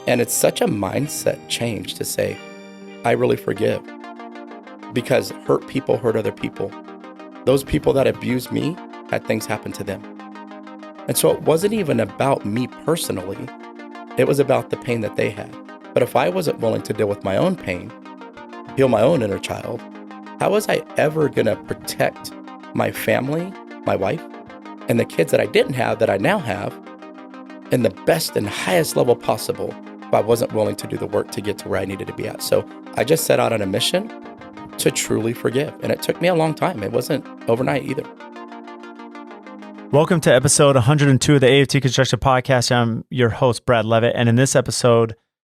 And it's such a mindset change to say, I really forgive. Because hurt people hurt other people. Those people that abused me had things happen to them. And so it wasn't even about me personally. It was about the pain that they had. But if I wasn't willing to deal with my own pain, heal my own inner child, how was I ever going to protect my family, my wife, and the kids that I didn't have that I now have in the best and highest level possible if I wasn't willing to do the work to get to where I needed to be at? So I just set out on a mission to truly forgive. And it took me a long time. It wasn't overnight either. Welcome to episode 102 of the AFT Construction Podcast. I'm your host, Brad Levitt. And in this episode,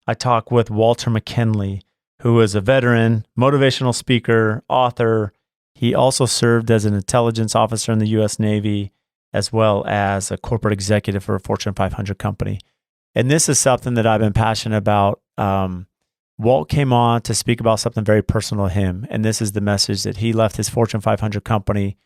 I talk with Walter McKinley, who is a veteran, motivational speaker, author. He also served as an intelligence officer in the U.S. Navy, as well as a corporate executive for a Fortune 500 company. And this is something that I've been passionate about. Walt came on to speak about something very personal to him. And this is the message that he left his Fortune 500 company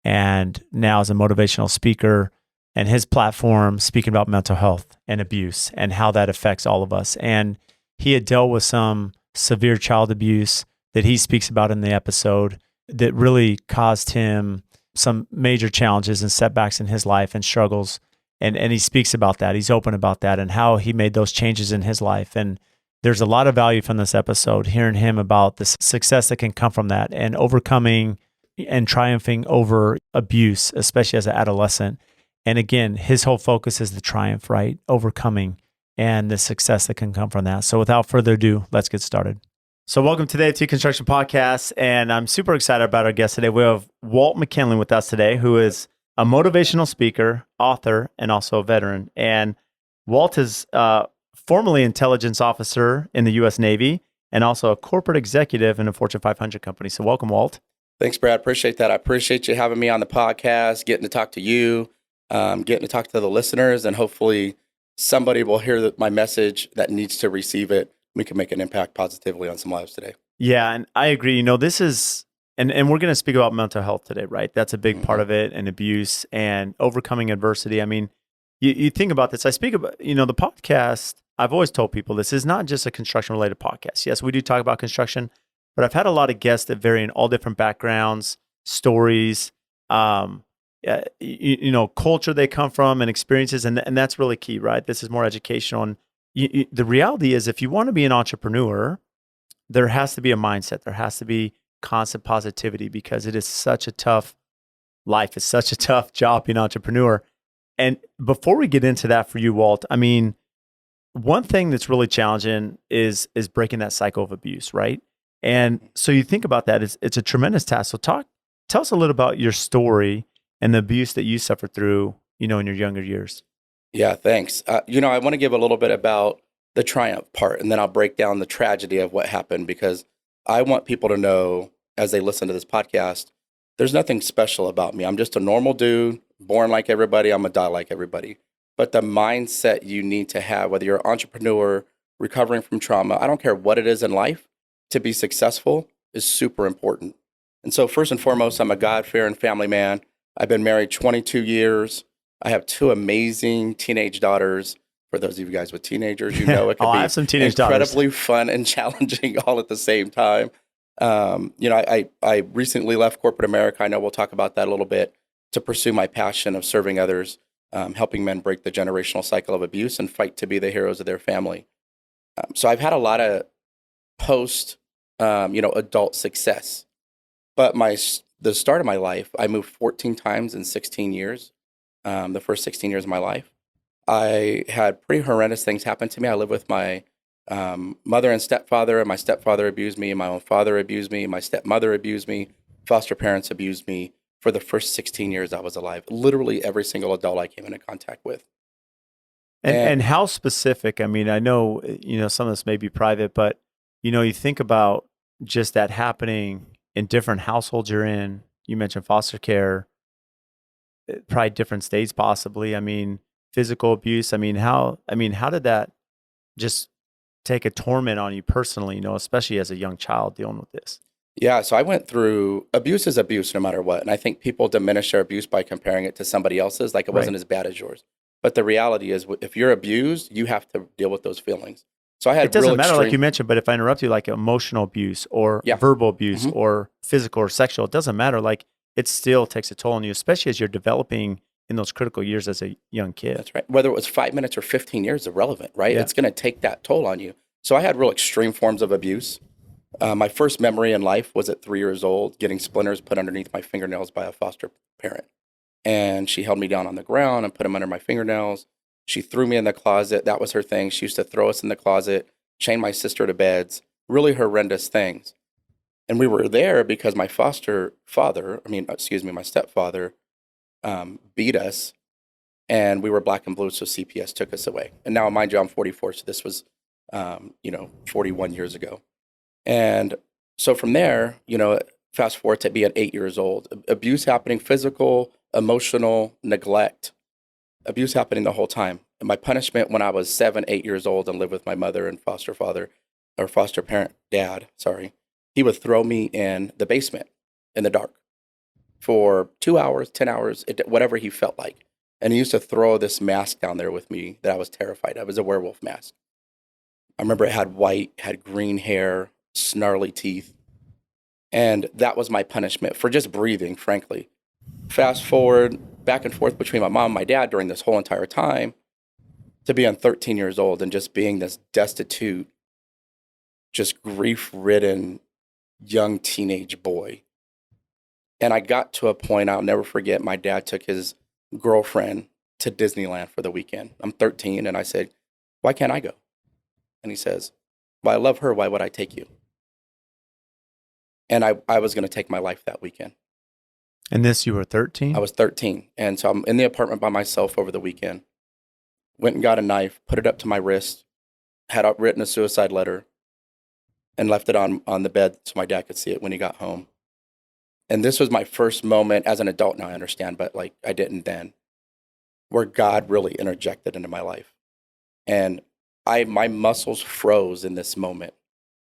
and now is a motivational speaker, and his platform speaking about mental health and abuse and how that affects all of us. And he had dealt with some severe child abuse that he speaks about in the episode that really caused him some major challenges and setbacks in his life and struggles. And he speaks about that. He's open about that and how he made those changes in his life. And there's a lot of value from this episode, hearing him about the success that can come from that and overcoming and triumphing over abuse, especially as an adolescent. And again, his whole focus is the triumph, right? Overcoming and the success that can come from that. So without further ado, let's get started. So welcome to the AFT Construction Podcast. And I'm super excited about our guest today. We have Walt McKinley with us today, who is a motivational speaker, author, and also a veteran. And Walt is formerly intelligence officer in the U.S. Navy and also a corporate executive in a Fortune 500 company. So welcome, Walt. Thanks, Brad. Appreciate that. I appreciate you having me on the podcast, getting to talk to you, getting to talk to the listeners, and hopefully somebody will hear my message that needs to receive it. We can make an impact positively on some lives today. Yeah, and I agree. You know, this is, and we're going to speak about mental health today, right? That's a big part of it, and abuse and overcoming adversity. I mean, you think about this. I speak about, the podcast, I've always told people this is not just a construction-related podcast. Yes, we do talk about construction, but I've had a lot of guests that vary in all different backgrounds, stories, culture they come from and experiences. And that's really key, right? This is more educational. And the reality is, if you want to be an entrepreneur, there has to be a mindset. There has to be constant positivity, because it is such a tough life. It's such a tough job being an entrepreneur. And before we get into that for you, Walt, I mean, one thing that's really challenging is breaking that cycle of abuse, right? And so you think about that, it's a tremendous task. So tell us a little about your story and the abuse that you suffered through, in your younger years. Yeah, thanks. I want to give a little bit about the triumph part, and then I'll break down the tragedy of what happened, because I want people to know, as they listen to this podcast, there's nothing special about me. I'm just a normal dude, born like everybody. I'm going to die like everybody. But the mindset you need to have, whether you're an entrepreneur, recovering from trauma, I don't care what it is in life, to be successful is super important. And so first and foremost, I'm a God-fearing family man. I've been married 22 years. I have two amazing teenage daughters. For those of you guys with teenagers, it could be I have some teenage incredibly daughters. Fun and challenging all at the same time. I recently left corporate America. I know we'll talk about that a little bit, to pursue my passion of serving others, helping men break the generational cycle of abuse and fight to be the heroes of their family. So I've had a lot of post adult success. But the start of my life, I moved 14 times in 16 years, the first 16 years of my life. I had pretty horrendous things happen to me. I lived with my mother and stepfather, and my stepfather abused me, and my own father abused me, my stepmother abused me, foster parents abused me for the first 16 years I was alive. Literally every single adult I came into contact with. And how specific? I mean, I know, some of this may be private, but you think about just that happening in different households you're in. You mentioned foster care, probably different states possibly. I mean, physical abuse. I mean, how did that just take a torment on you personally, especially as a young child dealing with this? Yeah, so I went through, abuse is abuse no matter what. And I think people diminish their abuse by comparing it to somebody else's, like it wasn't as bad as yours. But the reality is, if you're abused, you have to deal with those feelings. So I had It doesn't real matter, extreme, like you mentioned, but if I interrupt you, like emotional abuse or yeah, verbal abuse hmm or physical or sexual, it doesn't matter. Like it still takes a toll on you, especially as you're developing in those critical years as a young kid. that's right. Whether it was 5 minutes or 15 years, irrelevant, right? Yeah. It's going to take that toll on you. So I had real extreme forms of abuse. My first memory in life was at 3 years old, getting splinters put underneath my fingernails by a foster parent. And she held me down on the ground and put them under my fingernails. She threw me in the closet. That was her thing. She used to throw us in the closet, chain my sister to beds, really horrendous things. And we were there because my my stepfather beat us, and we were black and blue, so CPS took us away. And now, mind you, I'm 44, so this was, 41 years ago. And so from there, fast forward to being 8 years old, abuse happening, physical, emotional, neglect, abuse happening the whole time. And my punishment when I was 7, 8 years old and lived with my mother and foster father, or foster parent dad, sorry, he would throw me in the basement in the dark for 2 hours, 10 hours, whatever he felt like. And he used to throw this mask down there with me that I was terrified of. It was a werewolf mask. I remember it had white, had green hair, snarly teeth. And that was my punishment for just breathing, frankly. Fast forward back and forth between my mom and my dad during this whole entire time to being 13 years old and just being this destitute, just grief-ridden young teenage boy. And I got to a point, I'll never forget, my dad took his girlfriend to Disneyland for the weekend. I'm 13, and I said, why can't I go? And he says, well, I love her. Why would I take you? And I was going to take my life that weekend. And this, you were 13? I was 13. And so I'm in the apartment by myself over the weekend. Went and got a knife, put it up to my wrist, had written a suicide letter, and left it on the bed so my dad could see it when he got home. And this was my first moment as an adult. Now I understand, but like I didn't then, where God really interjected into my life. And my muscles froze in this moment.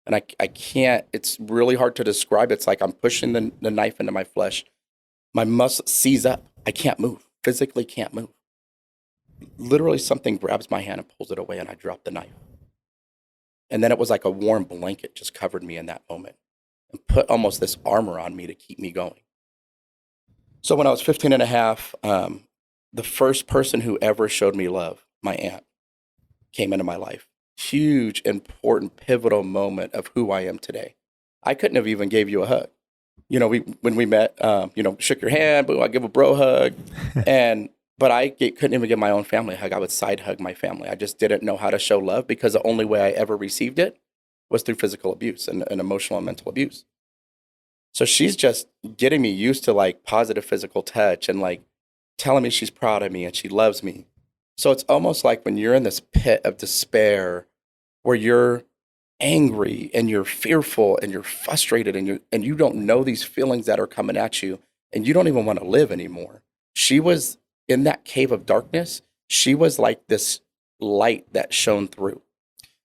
And I can't, it's really hard to describe. It's like I'm pushing the knife into my flesh. My muscle seize up. I can't move, physically can't move. Literally something grabs my hand and pulls it away, and I drop the knife. And then it was like a warm blanket just covered me in that moment and put almost this armor on me to keep me going. So when I was 15 and a half, the first person who ever showed me love, my aunt, came into my life. Huge, important, pivotal moment of who I am today. I couldn't have even gave you a hug. When we met, shook your hand, but I give a bro hug. But I couldn't even give my own family a hug. I would side hug my family. I just didn't know how to show love because the only way I ever received it was through physical abuse and emotional and mental abuse. So she's just getting me used to like positive physical touch and like telling me she's proud of me and she loves me. So it's almost like when you're in this pit of despair where you're angry and you're fearful and you're frustrated and you don't know these feelings that are coming at you and you don't even want to live anymore. She was in that cave of darkness. She was like this light that shone through.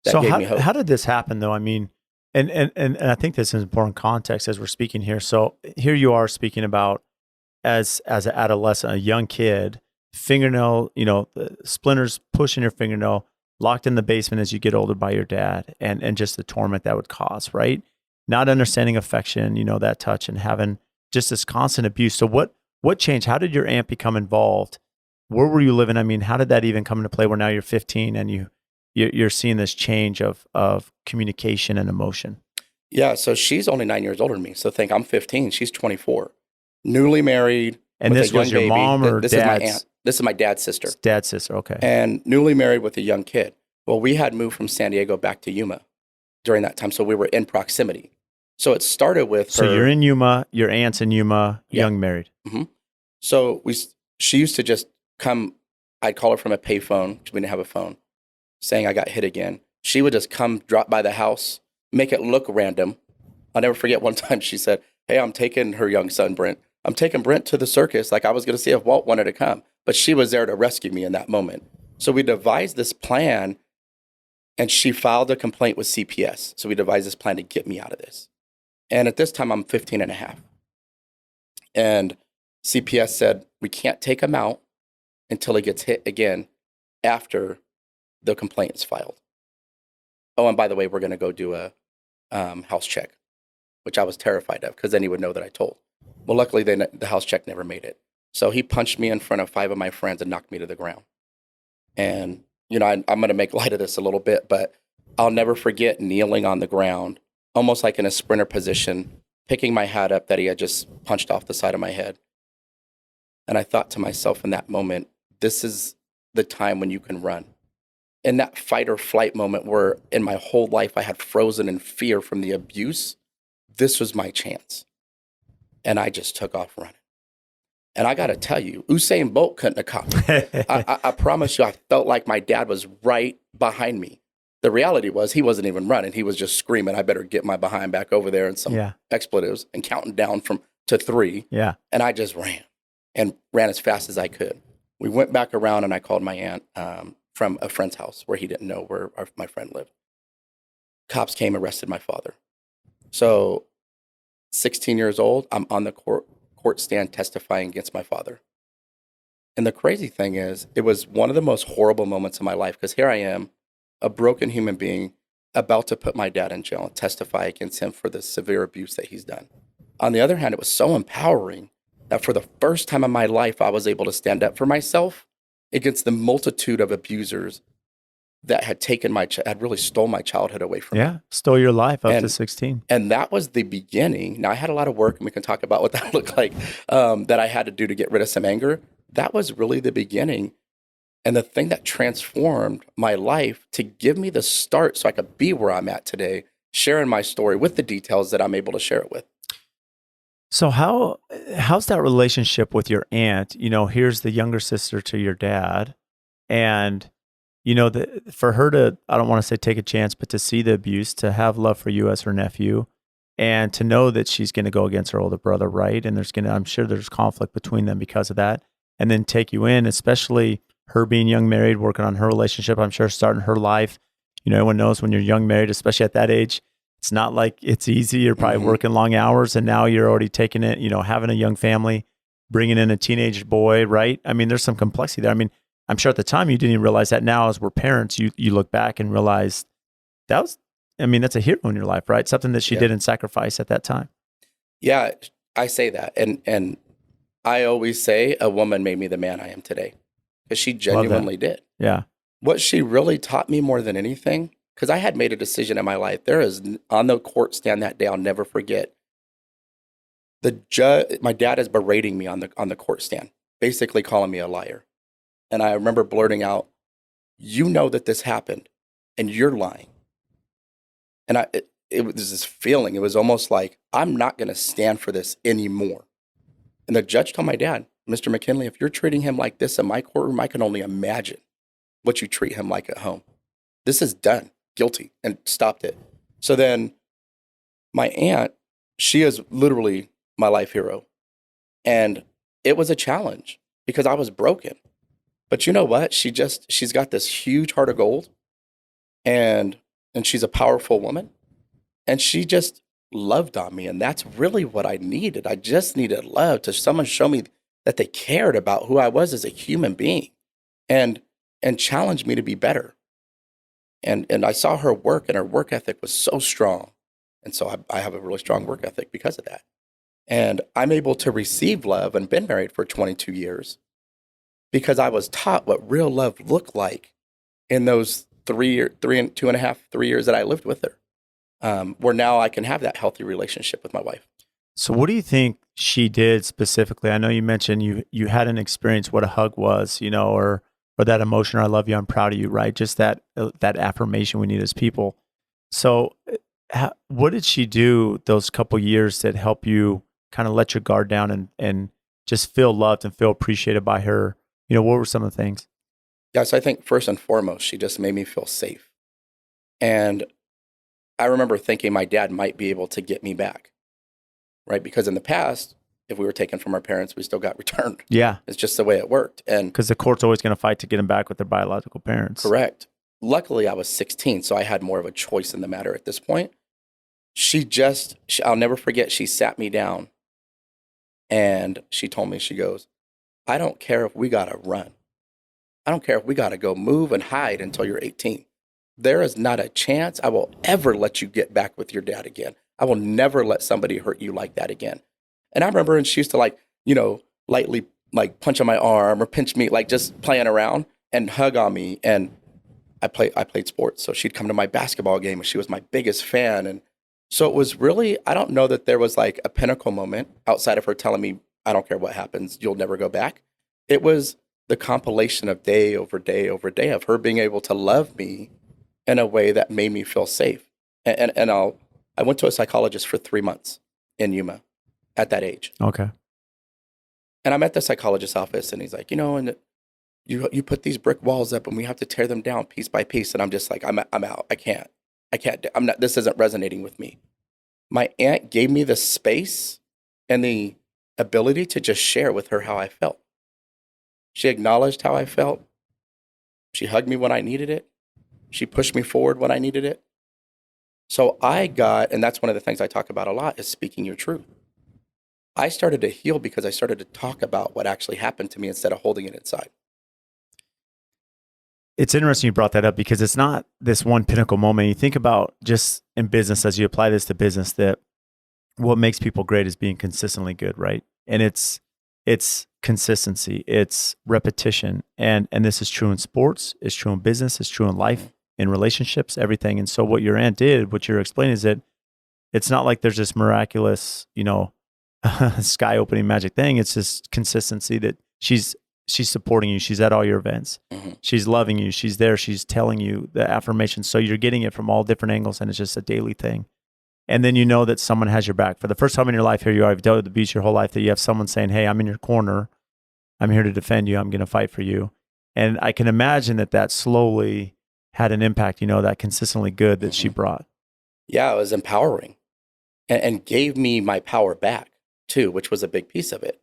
That gave me hope. How did this happen though? I mean, and I think this is important context as we're speaking here. So here you are speaking about as an adolescent, a young kid, fingernail, splinters pushing your fingernail, locked in the basement as you get older by your dad, and just the torment that would cause, right? Not understanding affection, that touch, and having just this constant abuse. So what changed? How did your aunt become involved? Where were you living? I mean, how did that even come into play where now you're 15 and you're seeing this change of communication and emotion? Yeah, so she's only 9 years older than me. So think I'm 15, she's 24. Newly married. And this was your mom or this dad's? Is my aunt. This is my dad's sister. Dad's sister, okay. And newly married with a young kid. Well, we had moved from San Diego back to Yuma during that time, so we were in proximity. So it started with her. So you're in Yuma, your aunt's in Yuma, young married. Mm-hmm. So she used to just come, I'd call her from a payphone, because we didn't have a phone, saying I got hit again. She would just come, drop by the house, make it look random. I'll never forget one time she said, hey, I'm taking her young son, Brent. I'm taking Brent to the circus. Like I was going to see if Walt wanted to come, but she was there to rescue me in that moment. So we devised this plan, and she filed a complaint with CPS. So we devised this plan to get me out of this. And at this time, I'm 15 and a half. And CPS said, we can't take him out until he gets hit again after the complaint is filed. Oh, and by the way, we're going to go do a house check, which I was terrified of because then he would know that I told. Well, luckily, the house check never made it. So he punched me in front of 5 of my friends and knocked me to the ground. And, I'm going to make light of this a little bit, but I'll never forget kneeling on the ground, almost like in a sprinter position, picking my hat up that he had just punched off the side of my head. And I thought to myself in that moment, this is the time when you can run. In that fight or flight moment where in my whole life I had frozen in fear from the abuse, this was my chance. And I just took off running. And I got to tell you, Usain Bolt couldn't have caught me. I promise you, I felt like my dad was right behind me. The reality was he wasn't even running. He was just screaming, I better get my behind back over there and some expletives and counting down to 3. Yeah. And I just ran as fast as I could. We went back around and I called my aunt from a friend's house where he didn't know where my friend lived. Cops came, arrested my father. So 16 years old, I'm on the court stand testifying against my father. And the crazy thing is, it was one of the most horrible moments of my life because here I am, a broken human being, about to put my dad in jail and testify against him for the severe abuse that he's done. On the other hand, it was so empowering that for the first time in my life, I was able to stand up for myself against the multitude of abusers that had had really stole my childhood away from me. Yeah, stole your life up to 16. And that was the beginning. Now, I had a lot of work, and we can talk about what that looked like, that I had to do to get rid of some anger. That was really the beginning. And the thing that transformed my life to give me the start so I could be where I'm at today, sharing my story with the details that I'm able to share it with. So how's that relationship with your aunt? Here's the younger sister to your dad. And, for her to, I don't want to say take a chance, but to see the abuse, to have love for you as her nephew, and to know that she's going to go against her older brother, right? And I'm sure there's conflict between them because of that. And then take you in, especially her being young married, working on her relationship, I'm sure starting her life. Everyone knows when you're young married, especially at that age, it's not like it's easy. You're probably working long hours, and now you're already taking it, having a young family, bringing in a teenage boy, right? I mean, there's some complexity there. I mean, I'm sure at the time you didn't even realize that. Now, as we're parents, you look back and realize that's a hero in your life, right? Something that she didn't sacrifice at that time. Yeah, I say that. And I always say a woman made me the man I am today because she genuinely did. Yeah. What she really taught me more than anything, because I had made a decision in my life. There is, on the court stand that day, I'll never forget. My dad is berating me on the court stand, basically calling me a liar. And I remember blurting out, "You know that this happened, and you're lying." And it was this feeling. It was almost like, I'm not going to stand for this anymore. And the judge told my dad, "Mr. McKinley, if you're treating him like this in my courtroom, I can only imagine what you treat him like at home. This is done. Guilty," and stopped it. So then my aunt, she is literally my life hero. And it was a challenge because I was broken. But you know what? She's got this huge heart of gold, and she's a powerful woman, and she just loved on me. And that's really what I needed. I just needed love, to someone show me that they cared about who I was as a human being and challenge me to be better. And I saw her work, and her work ethic was so strong. And so I have a really strong work ethic because of that. And I'm able to receive love and been married for 22 years because I was taught what real love looked like in those 3 years that I lived with her, where now I can have that healthy relationship with my wife. So what do you think she did specifically? I know you mentioned you had an experience what a hug was, or that emotion, or I love you, I'm proud of you, right? Just that affirmation we need as people. So what did she do those couple years that help you kind of let your guard down and just feel loved and feel appreciated by her? What were some of the things? Yes, I think first and foremost, she just made me feel safe. And I remember thinking my dad might be able to get me back, right? Because in the past, if we were taken from our parents, we still got returned. Yeah. It's just the way it worked. And because the court's always going to fight to get them back with their biological parents. Correct. Luckily, I was 16, so I had more of a choice in the matter at this point. I'll never forget, she sat me down and she told me, she goes, "I don't care if we got to run. I don't care if we got to go move and hide until you're 18. There is not a chance I will ever let you get back with your dad again. I will never let somebody hurt you like that again. And I remember, and she used to like, lightly like punch on my arm or pinch me, like just playing around and hug on me. And I played sports. So she'd come to my basketball game and she was my biggest fan. And so it was really, I don't know that there was like a pinnacle moment outside of her telling me, I don't care what happens, you'll never go back. It was the compilation of day over day over day of her being able to love me in a way that made me feel safe. And I went to a psychologist for 3 months in Yuma at that age. Okay. And I'm at the psychologist's office and he's like, and you put these brick walls up and we have to tear them down piece by piece. And I'm just like, I'm out. I can't, this isn't resonating with me. My aunt gave me the space and the ability to just share with her how I felt. She acknowledged how I felt. She hugged me when I needed it. She pushed me forward when I needed it. So and that's one of the things I talk about a lot, is speaking your truth. I started to heal because I started to talk about what actually happened to me instead of holding it inside. It's interesting you brought that up because it's not this one pinnacle moment. You think about just in business, as you apply this to business, that what makes people great is being consistently good, right? And it's consistency, it's repetition. And this is true in sports, it's true in business, it's true in life, in relationships, everything. And so what your aunt did, what you're explaining, is that it's not like there's this miraculous, sky opening magic thing. It's just consistency, that she's supporting you. She's at all your events. Mm-hmm. She's loving you. She's there. She's telling you the affirmations. So you're getting it from all different angles, and it's just a daily thing. And then you know that someone has your back. For the first time in your life, here you are, you've dealt with abuse your whole life, that you have someone saying, hey, I'm in your corner. I'm here to defend you. I'm going to fight for you. And I can imagine that slowly had an impact, that consistently good that she brought. Yeah, it was empowering and gave me my power back too, which was a big piece of it.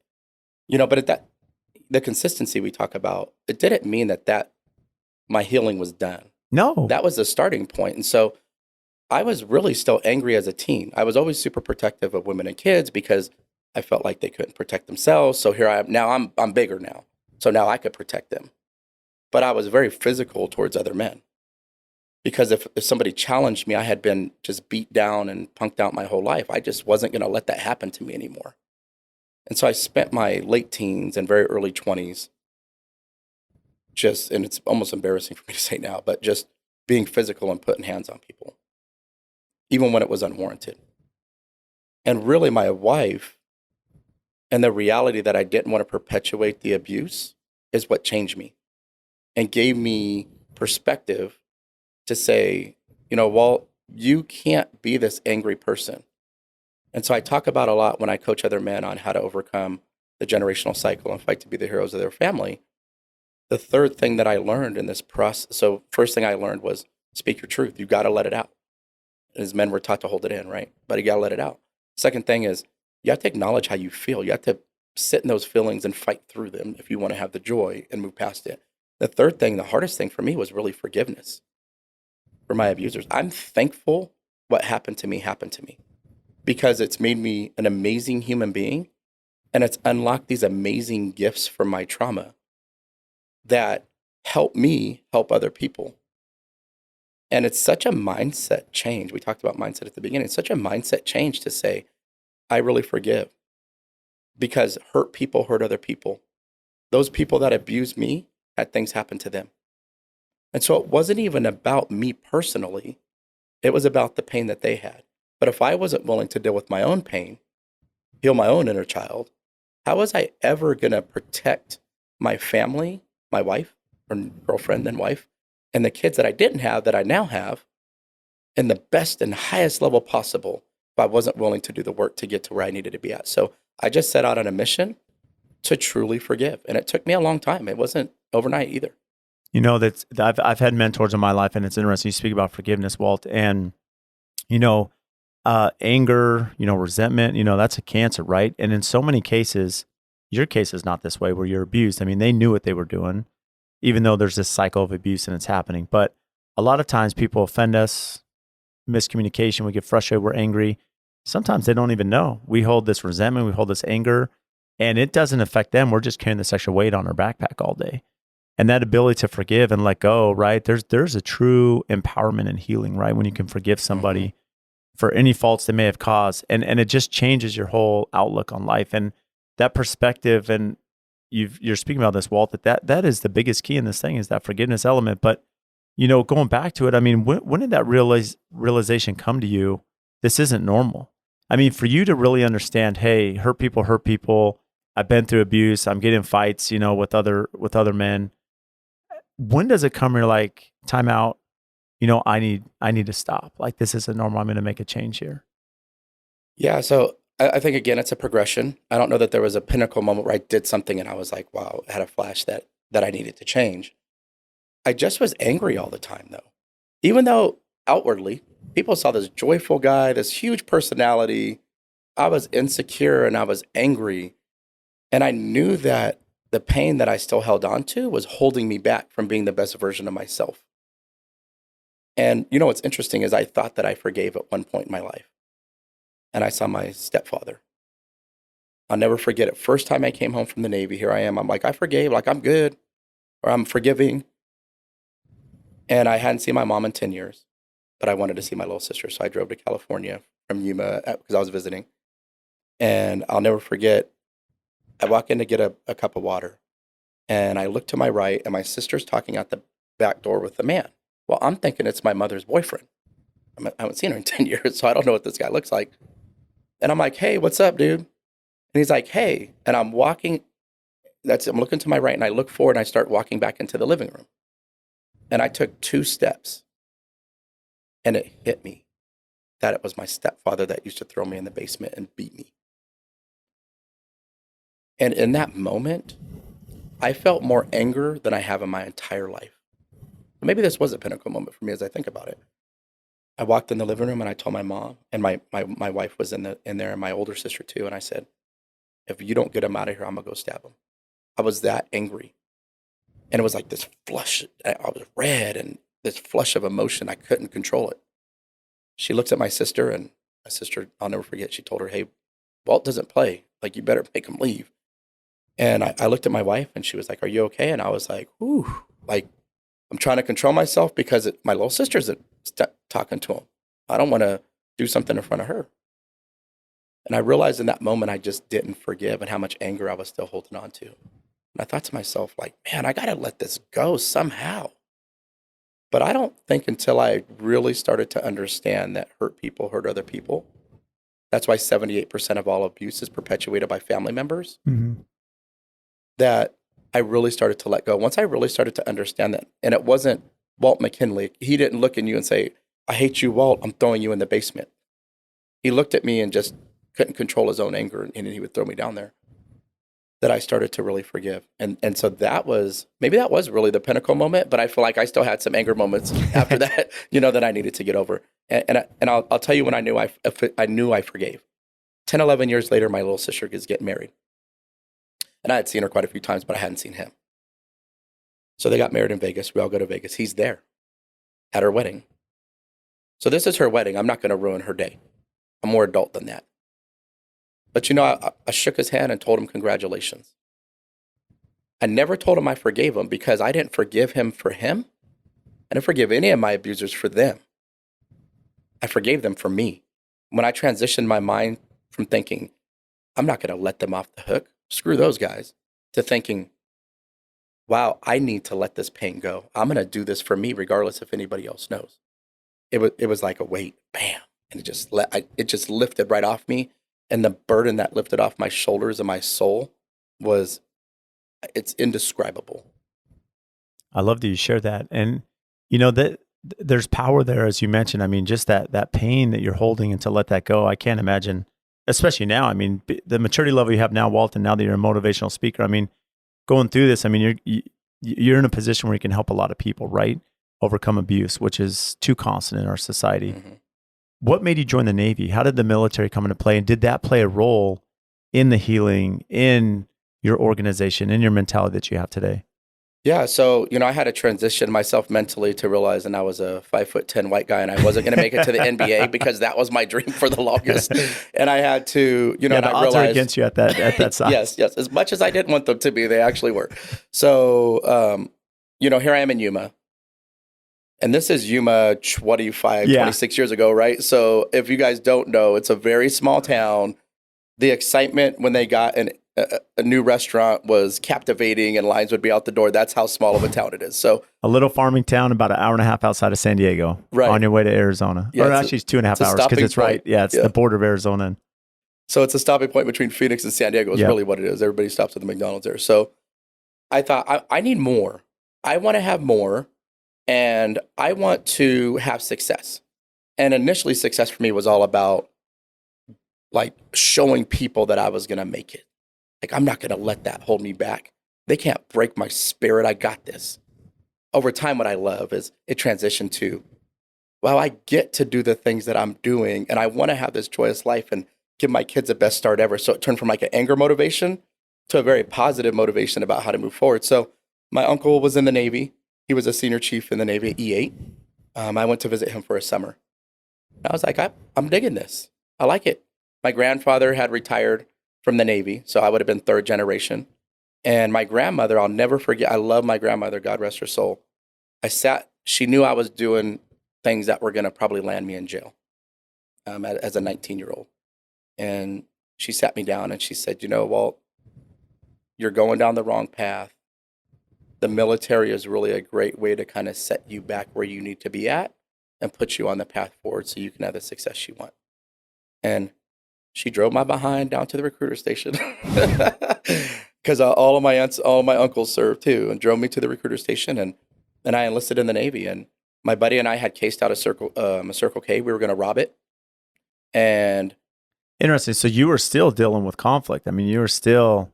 But the consistency we talk about, it didn't mean that my healing was done. No. That was the starting point. And so I was really still angry as a teen. I was always super protective of women and kids because I felt like they couldn't protect themselves. So here I am now. I'm bigger now. So now I could protect them. But I was very physical towards other men because if somebody challenged me, I had been just beat down and punked out my whole life. I just wasn't going to let that happen to me anymore. And so I spent my late teens and very early 20s and it's almost embarrassing for me to say now, but just being physical and putting hands on people, even when it was unwarranted. And really my wife and the reality that I didn't want to perpetuate the abuse is what changed me and gave me perspective to say, Walt, you can't be this angry person. And so I talk about a lot when I coach other men on how to overcome the generational cycle and fight to be the heroes of their family. The third thing that I learned in this process, so first thing I learned was speak your truth. You got to let it out. As men, we're taught to hold it in, right? But you got to let it out. Second thing is you have to acknowledge how you feel. You have to sit in those feelings and fight through them if you want to have the joy and move past it. The third thing, the hardest thing for me was really forgiveness for my abusers. I'm thankful what happened to me because it's made me an amazing human being and it's unlocked these amazing gifts from my trauma that help me help other people. And it's such a mindset change. We talked about mindset at the beginning. It's such a mindset change to say, I really forgive because hurt people hurt other people. Those people that abused me had things happen to them. And so it wasn't even about me personally. It was about the pain that they had. But if I wasn't willing to deal with my own pain, heal my own inner child, how was I ever going to protect my family, my wife or girlfriend, then wife, and the kids that I didn't have that I now have in the best and highest level possible if I wasn't willing to do the work to get to where I needed to be at? So I just set out on a mission to truly forgive. And it took me a long time. It wasn't overnight either. That I've had mentors in my life, and it's interesting you speak about forgiveness, Walt, and anger, resentment, that's a cancer, right? And in so many cases, your case is not this way where you're abused. I mean, they knew what they were doing, even though there's this cycle of abuse and it's happening. But a lot of times people offend us, miscommunication, we get frustrated, we're angry. Sometimes they don't even know. We hold this resentment, we hold this anger, and it doesn't affect them. We're just carrying this extra weight on our backpack all day. And that ability to forgive and let go, right? There's a true empowerment and healing, right? When you can forgive somebody for any faults they may have caused. And it just changes your whole outlook on life. And that perspective, and you're speaking about this, Walt, that is the biggest key in this thing, is that forgiveness element. But, going back to it, I mean, when did that realization come to you? This isn't normal. I mean, for you to really understand, hey, hurt people. I've been through abuse. I'm getting fights, with other men. When does it come? You're like, time out. I need to stop. Like, this isn't normal. I'm going to make a change here. Yeah. So I think, again, it's a progression. I don't know that there was a pinnacle moment where I did something and I was like, wow, I had a flash that I needed to change. I just was angry all the time, though. Even though outwardly people saw this joyful guy, this huge personality, I was insecure and I was angry. And I knew that the pain that I still held on to was holding me back from being the best version of myself. And what's interesting is I thought that I forgave at one point in my life. And I saw my stepfather. I'll never forget it. First time I came home from the Navy, here I am. I'm like, I forgave, like I'm good, or I'm forgiving. And I hadn't seen my mom in 10 years, but I wanted to see my little sister. So I drove to California from Yuma because I was visiting. And I'll never forget, I walk in to get a cup of water. And I look to my right, and my sister's talking out the back door with the man. Well, I'm thinking it's my mother's boyfriend. I haven't seen her in 10 years, so I don't know what this guy looks like. And I'm like, hey, what's up, dude? And he's like, hey. And I'm looking to my right, and I look forward, and I start walking back into the living room. And I took 2 steps, and it hit me that it was my stepfather that used to throw me in the basement and beat me. And in that moment, I felt more anger than I have in my entire life. Maybe this was a pinnacle moment for me as I think about it. I walked in the living room and I told my mom, and my wife was in there, and my older sister too. And I said, if you don't get him out of here, I'm gonna go stab him. I was that angry. And it was like this flush. I was red and this flush of emotion. I couldn't control it. She looks at my sister, and my sister, I'll never forget, she told her, hey, Walt doesn't play. Like, you better make him leave. And I looked at my wife, and she was like, are you okay? And I was like, ooh, like, I'm trying to control myself because my little sister's talking to him. I don't want to do something in front of her. And I realized in that moment, I just didn't forgive and how much anger I was still holding on to. And I thought to myself, like, man, I got to let this go somehow. But I don't think until I really started to understand that hurt people hurt other people. That's why 78% of all abuse is perpetuated by family members. Mm-hmm. That I really started to let go. Once I really started to understand that, and it wasn't Walt McKinley. He didn't look at you and say, I hate you, Walt. I'm throwing you in the basement. He looked at me and just couldn't control his own anger, and he would throw me down there. That I started to really forgive. And so that was really the pinnacle moment, but I feel like I still had some anger moments after that, that I needed to get over. And I'll tell you when I knew I forgave. 10, 11 years later, my little sister is getting married. And I had seen her quite a few times, but I hadn't seen him. So they got married in Vegas. We all go to Vegas. He's there at her wedding. So this is her wedding. I'm not going to ruin her day. I'm more adult than that. But I shook his hand and told him congratulations. I never told him I forgave him because I didn't forgive him for him. I didn't forgive any of my abusers for them. I forgave them for me. When I transitioned my mind from thinking, I'm not going to let them off the hook, screw those guys, to thinking, wow, I need to let this pain go. I'm going to do this for me regardless if anybody else knows. It was like a weight, bam, and it just lifted right off me. And the burden that lifted off my shoulders and my soul it's indescribable. I love that you share that. And, that there's power there, as you mentioned. I mean, just that pain that you're holding, and to let that go, I can't imagine, especially now. I mean, the maturity level you have now, Walt, and now that you're a motivational speaker, I mean, going through this, I mean, you're in a position where you can help a lot of people, right? Overcome abuse, which is too constant in our society. Mm-hmm. What made you join the Navy? How did the military come into play? And did that play a role in the healing, in your organization, in your mentality that you have today? Yeah. So, I had to transition myself mentally to realizing I was a 5'10" white guy and I wasn't going to make it to the NBA because that was my dream for the longest. And I had to, the odds are against you at that size. Yes. As much as I didn't want them to be, they actually were. So, here I am in Yuma. And this is Yuma 25, Yeah. 26 years ago, right? So if you guys don't know, it's a very small town. The excitement when they got a new restaurant was captivating and lines would be out the door. That's how small of a town it is. So A little farming town about an hour and a half outside of San Diego, Right. on your way to Arizona. Yeah, Or it's a- actually, it's 2.5 it's a hours because stopping it's right. point. Yeah, it's Yeah. the border of Arizona. So it's a stopping point between Phoenix and San Diego is Yep. really what it is. Everybody stops at the McDonald's there. So I thought, I need more. I want to have more, and I want to have success. And initially, success for me was all about like showing people that I was going to make it. Like, I'm not going to let that hold me back. They can't break my spirit. I got this. Over time, what I love is it transitioned to, well, I get to do the things that I'm doing, and I want to have this joyous life and give my kids the best start ever. So it turned from like an anger motivation to a very positive motivation about how to move forward. So my uncle was in the Navy. He was a senior chief in the Navy at E8. I went to visit him for a summer. I was like, I'm digging this. I like it. My grandfather had retired from the Navy, so I would have been third generation. And my grandmother, I'll never forget, I love my grandmother, God rest her soul. She knew I was doing things that were going to probably land me in jail as a 19-year-old. And she sat me down and she said, Walt, you're going down the wrong path. The military is really a great way to kind of set you back where you need to be at and put you on the path forward so you can have the success you want. And she drove my behind down to the recruiter station because all of my aunts, all of my uncles served too, and drove me to the recruiter station. And I enlisted in the Navy. And my buddy and I had cased out a Circle K. We were going to rob it. And Interesting. So you were still dealing with conflict. I mean, you were still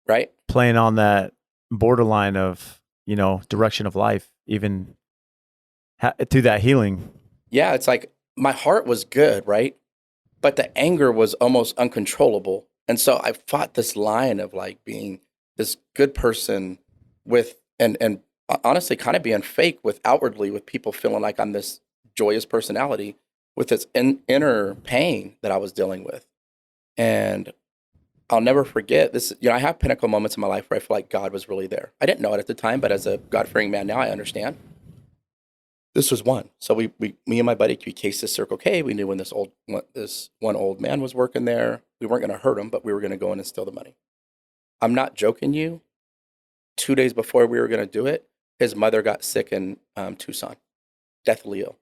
right, playing on that borderline of, direction of life, even through that healing. yeah, it's like my heart was good, right? But the anger was almost uncontrollable. And so I fought this line of like being this good person with, and honestly kind of being fake with outwardly with people feeling like I'm this joyous personality with this inner pain that I was dealing with. And I'll never forget this. I have pinnacle moments in my life where I feel like God was really there. I didn't know it at the time, but as a God-fearing man now, I understand. This was one. So me and my buddy, we cased this Circle K. We knew when this one old man was working there. We weren't going to hurt him, but we were going to go in and steal the money. I'm not joking you. 2 days before we were going to do it, his mother got sick in Tucson, deathly ill.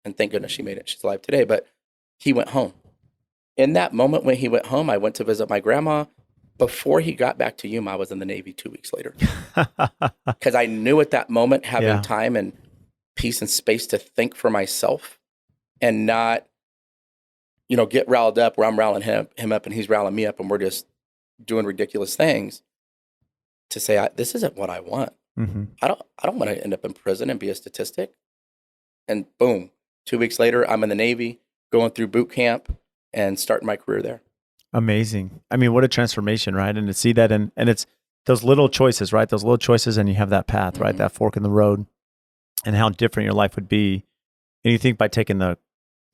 And thank goodness she made it. She's alive today, but he went home. In that moment when he went home, I went to visit my grandma. Before he got back to Yuma, I was in the Navy 2 weeks later. Because I knew at that moment having time and peace and space to think for myself and not, get riled up where I'm riling him up and he's riling me up and we're just doing ridiculous things to say, this isn't what I want. Mm-hmm. I don't want to end up in prison and be a statistic. And boom, 2 weeks later, I'm in the Navy going through boot camp and starting my career there. Amazing. I mean, what a transformation, right? And to see that, and it's those little choices, right? Those little choices, and you have that path, right? Mm-hmm. That fork in the road, and how different your life would be. And you think by taking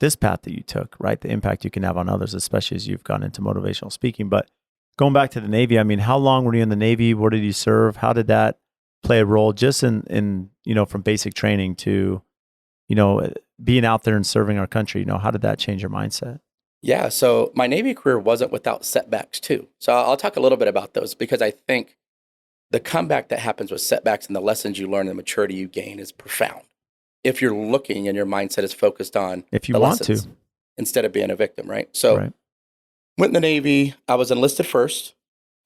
this path that you took, right? The impact you can have on others, especially as you've gone into motivational speaking. But going back to the Navy, I mean, how long were you in the Navy? Where did you serve? How did that play a role just in from basic training to, being out there and serving our country? How did that change your mindset? Yeah, so my Navy career wasn't without setbacks too. So I'll talk a little bit about those because I think the comeback that happens with setbacks and the lessons you learn and the maturity you gain is profound. If you're looking and your mindset is focused on if you the want lessons to, instead of being a victim, right? So right. Went in the Navy. I was enlisted first.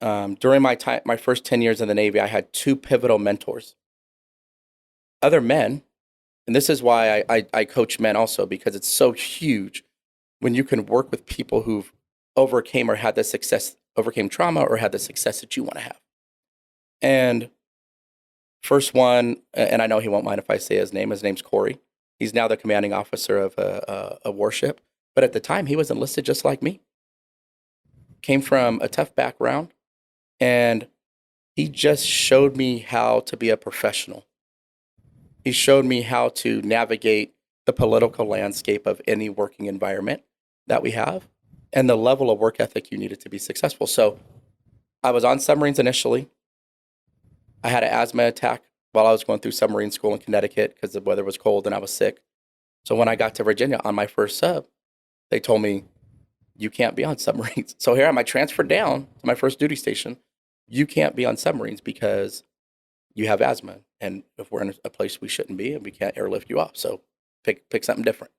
During my first 10 years in the Navy, I had 2 pivotal mentors. Other men, and this is why I coach men also, because it's so huge when you can work with people who've overcame trauma or had the success that you want to have. And first one, and I know he won't mind if I say his name's Corey. He's now the commanding officer of a warship. But at the time, he was enlisted just like me. Came from a tough background, and he just showed me how to be a professional. He showed me how to navigate the political landscape of any working environment that we have and the level of work ethic you needed to be successful. So I was on submarines initially. I had an asthma attack while I was going through submarine school in Connecticut because the weather was cold and I was sick. So when I got to Virginia on my first sub, they told me, you can't be on submarines. So here I transferred down to my first duty station. You can't be on submarines because you have asthma. And if we're in a place we shouldn't be, and we can't airlift you off. So pick something different.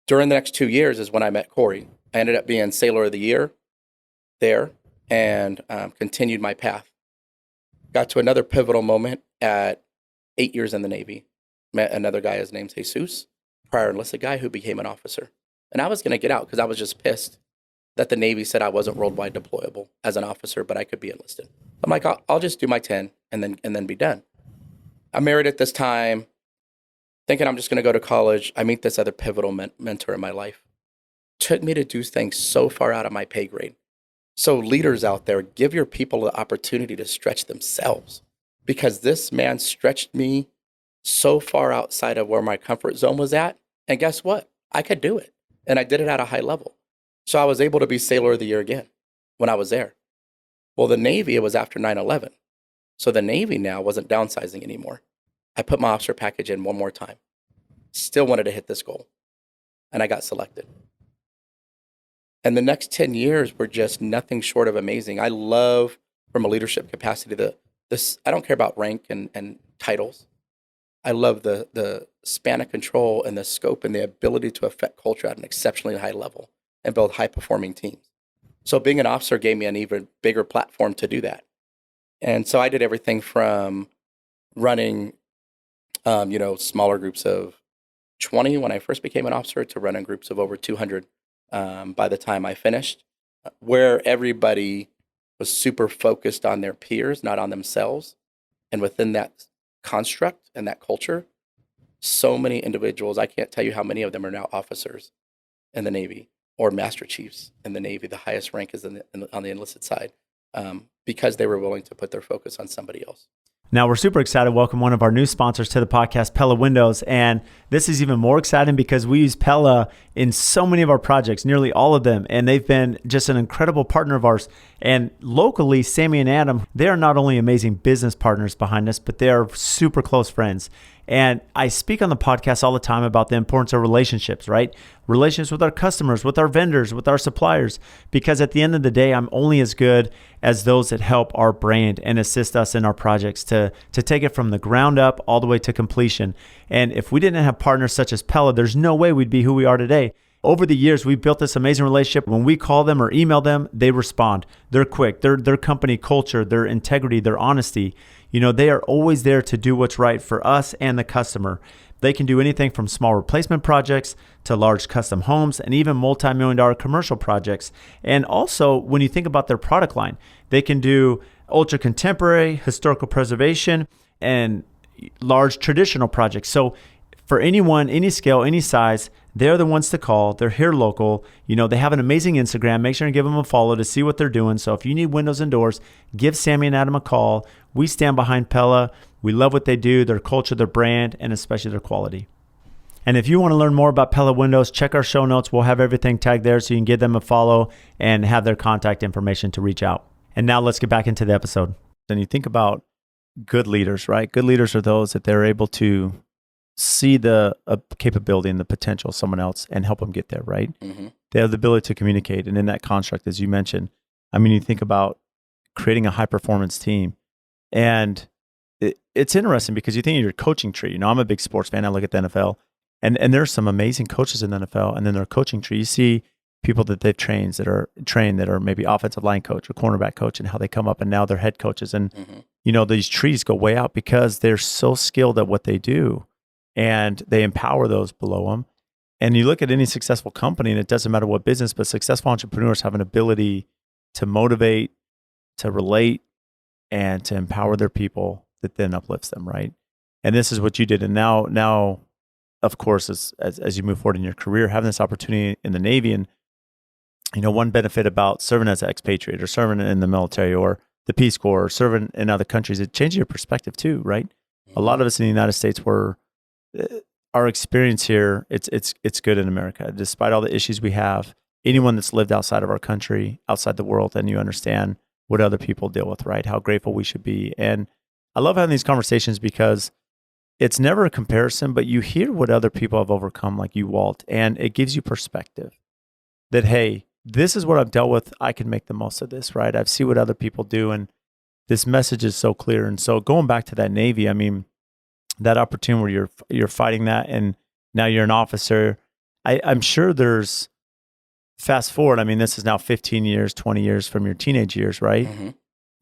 During the next 2 years is when I met Corey. I ended up being Sailor of the Year there and continued my path. Got to another pivotal moment at 8 years in the Navy. Met another guy, his name's Jesus, prior enlisted guy who became an officer. And I was going to get out because I was just pissed that the Navy said I wasn't worldwide deployable as an officer, but I could be enlisted. I'm like, I'll just do my 10 and then be done. I'm married at this time, thinking I'm just going to go to college. I meet this other pivotal mentor in my life. Took me to do things so far out of my pay grade. So leaders out there, give your people the opportunity to stretch themselves, because this man stretched me so far outside of where my comfort zone was at. And guess what? I could do it. And I did it at a high level. So I was able to be Sailor of the Year again when I was there. Well, the Navy, it was after 9/11. So the Navy now wasn't downsizing anymore. I put my officer package in one more time. Still wanted to hit this goal. And I got selected. And the next 10 years were just nothing short of amazing. I love, from a leadership capacity, I don't care about rank and titles. I love the span of control and the scope and the ability to affect culture at an exceptionally high level and build high-performing teams. So being an officer gave me an even bigger platform to do that. And so I did everything from running, smaller groups of 20 when I first became an officer to running groups of over 200 by the time I finished, where everybody was super focused on their peers, not on themselves. And within that construct and that culture, so many individuals, I can't tell you how many of them are now officers in the Navy or master chiefs in the Navy. The highest rank is on the enlisted side, because they were willing to put their focus on somebody else. Now, we're super excited to welcome one of our new sponsors to the podcast, Pella Windows. And this is even more exciting because we use Pella in so many of our projects, nearly all of them. And they've been just an incredible partner of ours. And locally, Sammy and Adam, they are not only amazing business partners behind us, but they are super close friends. And I speak on the podcast all the time about the importance of relationships, right? Relationships with our customers, with our vendors, with our suppliers, because at the end of the day, I'm only as good as those that help our brand and assist us in our projects to take it from the ground up all the way to completion. And if we didn't have partners such as Pella, there's no way we'd be who we are today. Over the years, we've built this amazing relationship. When we call them or email them, they respond. They're quick. Their company culture, their integrity, their honesty, they are always there to do what's right for us and the customer. They can do anything from small replacement projects to large custom homes and even multi-million-dollar commercial projects. And also, when you think about their product line, they can do ultra contemporary, historical preservation, and large traditional projects. So for anyone, any scale, any size, they're the ones to call. They're here local. They have an amazing Instagram. Make sure and give them a follow to see what they're doing. So if you need windows and doors, give Sammy and Adam a call. We stand behind Pella. We love what they do, their culture, their brand, and especially their quality. And if you want to learn more about Pella Windows, check our show notes. We'll have everything tagged there so you can give them a follow and have their contact information to reach out. And now let's get back into the episode. And you think about good leaders, right? Good leaders are those that they're able to see the capability and the potential of someone else and help them get there, right? Mm-hmm. They have the ability to communicate. And in that construct, as you mentioned, you think about creating a high-performance team. And it's interesting because you think of your coaching tree. I'm a big sports fan. I look at the NFL. And there's some amazing coaches in the NFL. And then their coaching tree, you see people that they've trained that are maybe offensive line coach or cornerback coach, and how they come up and now they're head coaches. And, these trees go way out because they're so skilled at what they do. And they empower those below them. And you look at any successful company, and it doesn't matter what business, but successful entrepreneurs have an ability to motivate, to relate, and to empower their people that then uplifts them, right? And this is what you did. And now, of course, as you move forward in your career, having this opportunity in the Navy, and one benefit about serving as an expatriate or serving in the military or the Peace Corps or serving in other countries, it changes your perspective too, right? Mm-hmm. A lot of us in the United States our experience here, it's good in America. Despite all the issues we have, anyone that's lived outside of our country, outside the world, and you understand what other people deal with, right? How grateful we should be. And I love having these conversations because it's never a comparison, but you hear what other people have overcome, like you, Walt, and it gives you perspective that, hey, this is what I've dealt with. I can make the most of this, right? I've seen what other people do, and this message is so clear. And so going back to that Navy, I mean, that opportunity where you're fighting that, and now you're an officer. I'm sure there's, fast forward, I mean, this is now 15 years, 20 years from your teenage years, right? Mm-hmm.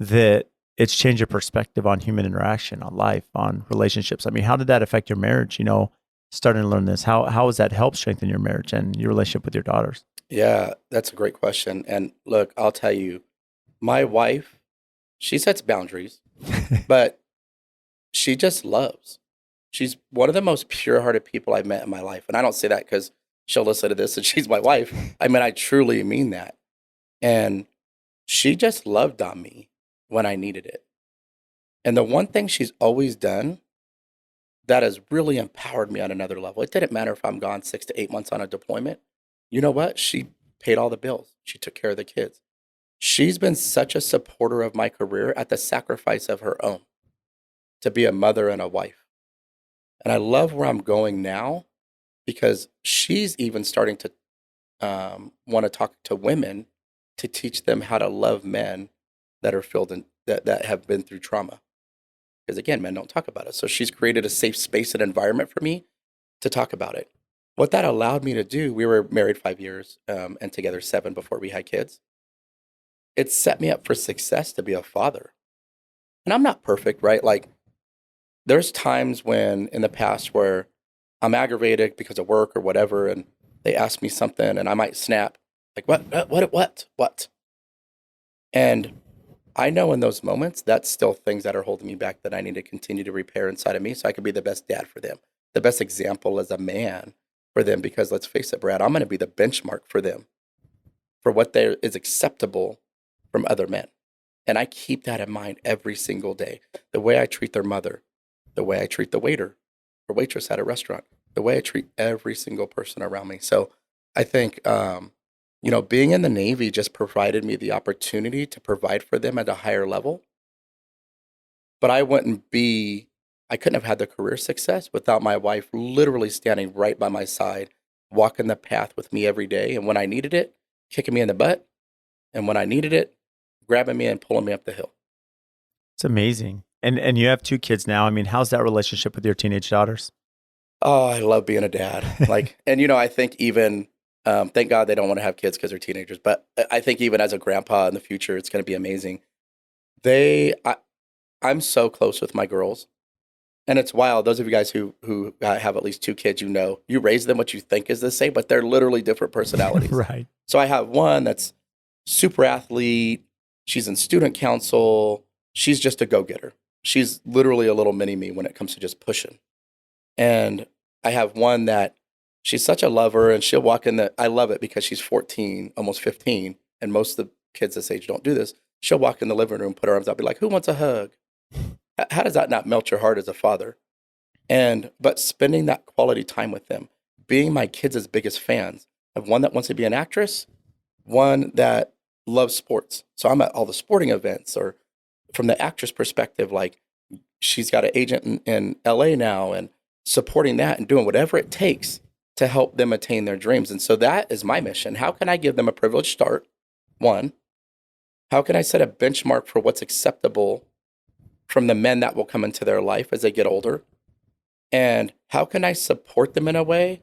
That it's changed your perspective on human interaction, on life, on relationships. I mean, how did that affect your marriage? You know, starting to learn this, how has that helped strengthen your marriage and your relationship with your daughters? Yeah, that's a great question. And look, I'll tell you, my wife, she sets boundaries, but she just loves. She's one of the most pure-hearted people I've met in my life. And I don't say that because she'll listen to this and she's my wife. I mean, I truly mean that. And she just loved on me when I needed it. And the one thing she's always done that has really empowered me on another level, it didn't matter if I'm gone 6 to 8 months on a deployment. You know what? She paid all the bills. She took care of the kids. She's been such a supporter of my career at the sacrifice of her own to be a mother and a wife. And I love where I'm going now because she's even starting to want to talk to women to teach them how to love men that are filled in that have been through trauma. Because again, men don't talk about it. So she's created a safe space and environment for me to talk about it. What that allowed me to do, we were married 5 years and together 7 before we had kids. It set me up for success to be a father. And I'm not perfect, right? Like there's times when in the past where I'm aggravated because of work or whatever, and they ask me something and I might snap, like, what? And I know in those moments, that's still things that are holding me back that I need to continue to repair inside of me so I can be the best dad for them, the best example as a man for them. Because let's face it, Brad, I'm going to be the benchmark for them for what there is acceptable from other men. And I keep that in mind every single day. The way I treat their mother, the way I treat the waiter or waitress at a restaurant, the way I treat every single person around me. So I think, being in the Navy just provided me the opportunity to provide for them at a higher level. But I couldn't have had the career success without my wife literally standing right by my side, walking the path with me every day. And when I needed it, kicking me in the butt. And when I needed it, grabbing me and pulling me up the hill. It's amazing. And you have 2 kids now. I mean, how's that relationship with your teenage daughters? Oh, I love being a dad. I think even, thank God they don't want to have kids because they're teenagers. But I think even as a grandpa in the future, it's going to be amazing. I'm so close with my girls. And it's wild. Those of you guys who have at least 2 kids, you raise them what you think is the same, but they're literally different personalities. Right. So I have one that's super athlete. She's in student council. She's just a go-getter. She's literally a little mini me when it comes to just pushing. And I have one that she's such a lover, and she'll walk in I love it because she's 14, almost 15, and most of the kids this age don't do this. She'll walk in the living room, put her arms out, be like, who wants a hug? How does that not melt your heart as a father? But spending that quality time with them, being my kids' biggest fans, of one that wants to be an actress, one that loves sports. So I'm at all the sporting events, or from the actress perspective, like she's got an agent in LA now and supporting that and doing whatever it takes to help them attain their dreams. And so that is my mission. How can I give them a privileged start? One, how can I set a benchmark for what's acceptable from the men that will come into their life as they get older? And how can I support them in a way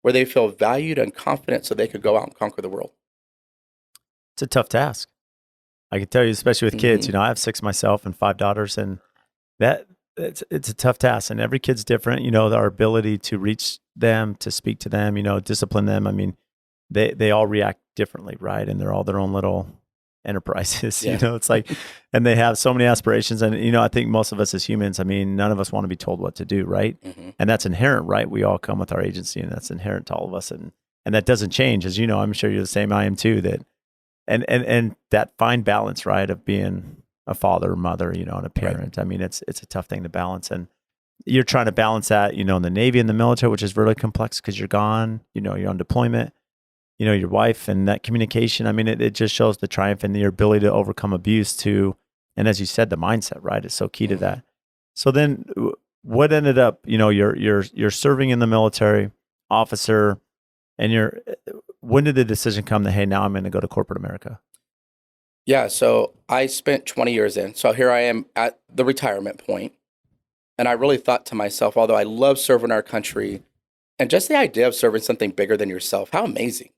where they feel valued and confident so they could go out and conquer the world? It's a tough task. I can tell you, especially with kids, I have 6 myself and 5 daughters, and it's a tough task. And every kid's different, our ability to reach them, to speak to them, discipline them. I mean, they all react differently, right? And they're all their own little enterprises, Yeah. It's like, and they have so many aspirations. And, I think most of us as humans, I mean, none of us want to be told what to do, right? Mm-hmm. And that's inherent, right? We all come with our agency, and that's inherent to all of us. And that doesn't change, as I'm sure you're the same. I am too, that, and that fine balance, right, of being a father or mother, and a parent. Right. I mean, it's a tough thing to balance. And you're trying to balance that, in the Navy and the military, which is really complex because you're gone, you're on deployment, your wife, and that communication. I mean, it just shows the triumph and your ability to overcome abuse and as you said, the mindset, right, is so key to that. So then what ended up, you're serving in the military, officer, and when did the decision come that, hey, now I'm going to go to corporate America? Yeah, so I spent 20 years in. So here I am at the retirement point, and I really thought to myself, although I love serving our country, and just the idea of serving something bigger than yourself, how amazing.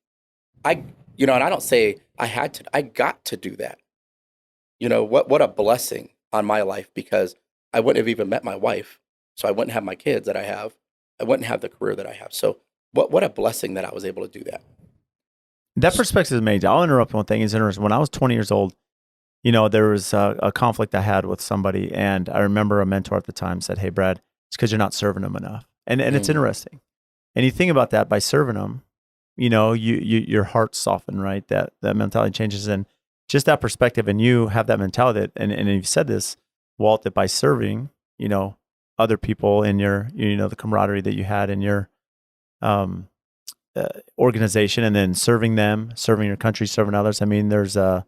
And I don't say I had to, I got to do that. What a blessing on my life, because I wouldn't have even met my wife. So I wouldn't have my kids that I have. I wouldn't have the career that I have. So what a blessing that I was able to do that. That perspective is amazing. I'll interrupt one thing. It's interesting. When I was 20 years old, there was a conflict I had with somebody, and I remember a mentor at the time said, "Hey, Brad, it's because you're not serving them enough." And it's interesting. And you think about that, by serving them, your heart softened, right? That mentality changes, and just that perspective, and you have that mentality. And you've said this, Walt, that by serving, other people in your, the camaraderie that you had in your organization, and then serving them, serving your country, serving others. I mean, there's a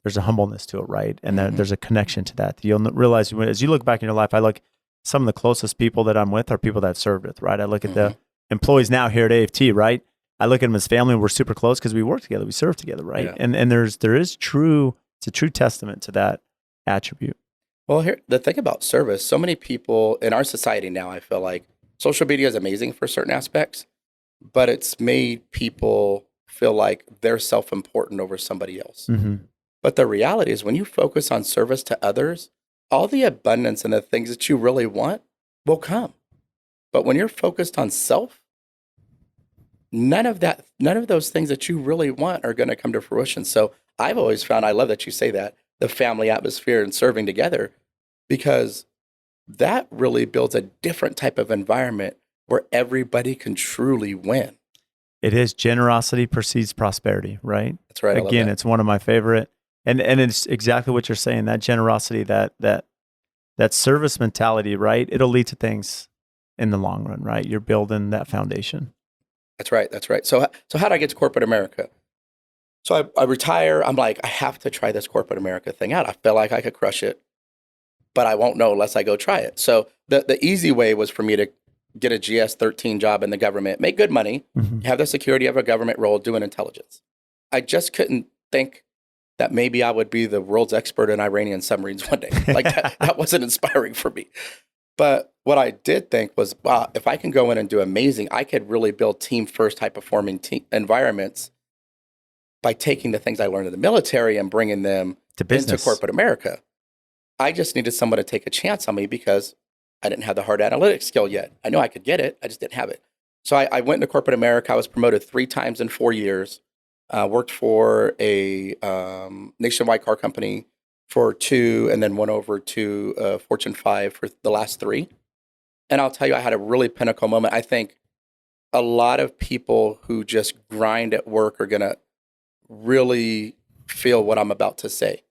humbleness to it, right? And there's a connection to that. You'll realize as you look back in your life. I look, some of the closest people that I'm with are people that I've served with, right? I look at the employees now here at AFT, right? I look at them as family. We're super close because we work together, we serve together, right? Yeah. And it's a true testament to that attribute. Well, here, the thing about service, so many people in our society now, I feel like social media is amazing for certain aspects, but it's made people feel like they're self-important over somebody else. But the reality is, when you focus on service to others, all the abundance and the things that you really want will come. But when you're focused on self, none of those things that you really want are going to come to fruition. So I've always found, I love that you say that, the family atmosphere and serving together, because that really builds a different type of environment where everybody can truly win. It is. Generosity precedes prosperity, right? That's right. Again, it's one of my favorite, and it's exactly what you're saying. That generosity, that service mentality, right? It'll lead to things in the long run, right? You're building that foundation. That's right. So how did I get to corporate America? So I retire. I'm like, I have to try this corporate America thing out. I feel like I could crush it, but I won't know unless I go try it. So the easy way was for me to get a GS-13 job in the government, make good money, have the security of a government role, doing intelligence. I just couldn't think that maybe I would be the world's expert in Iranian submarines one day. Like that wasn't inspiring for me. But what I did think was, wow, if I can go in and do amazing, I could really build team first, high performing environments by taking the things I learned in the military and bringing them into corporate America. I just needed someone to take a chance on me because I didn't have the hard analytics skill yet. I knew I could get it. I just didn't have it. So I went into corporate America. I was promoted 3 times in 4 years. Worked for a nationwide car company for 2, and then went over to Fortune 5 for the last 3. And I'll tell you, I had a really pinnacle moment. I think a lot of people who just grind at work are going to really feel what I'm about to say.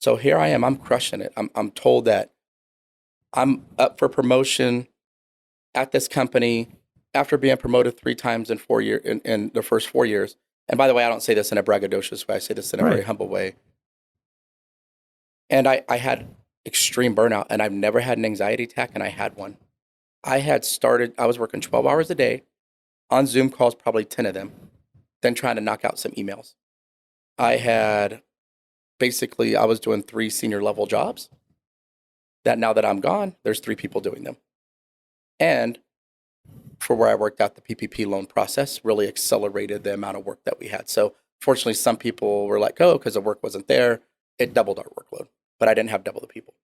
So here I am. I'm crushing it. I'm told that I'm up for promotion at this company after being promoted 3 times in 4 years, in the first 4 years. And by the way, I don't say this in a braggadocious way. I say this in a very humble way. And I had extreme burnout, and I've never had an anxiety attack, and I had one. I was working 12 hours a day on Zoom calls, probably 10 of them, then trying to knock out some emails. I was doing 3 senior level jobs that now that I'm gone, there's 3 people doing them. And for where I worked out, the PPP loan process really accelerated the amount of work that we had. So fortunately, some people were let go because the work wasn't there. It doubled our workload, but I didn't have double the people.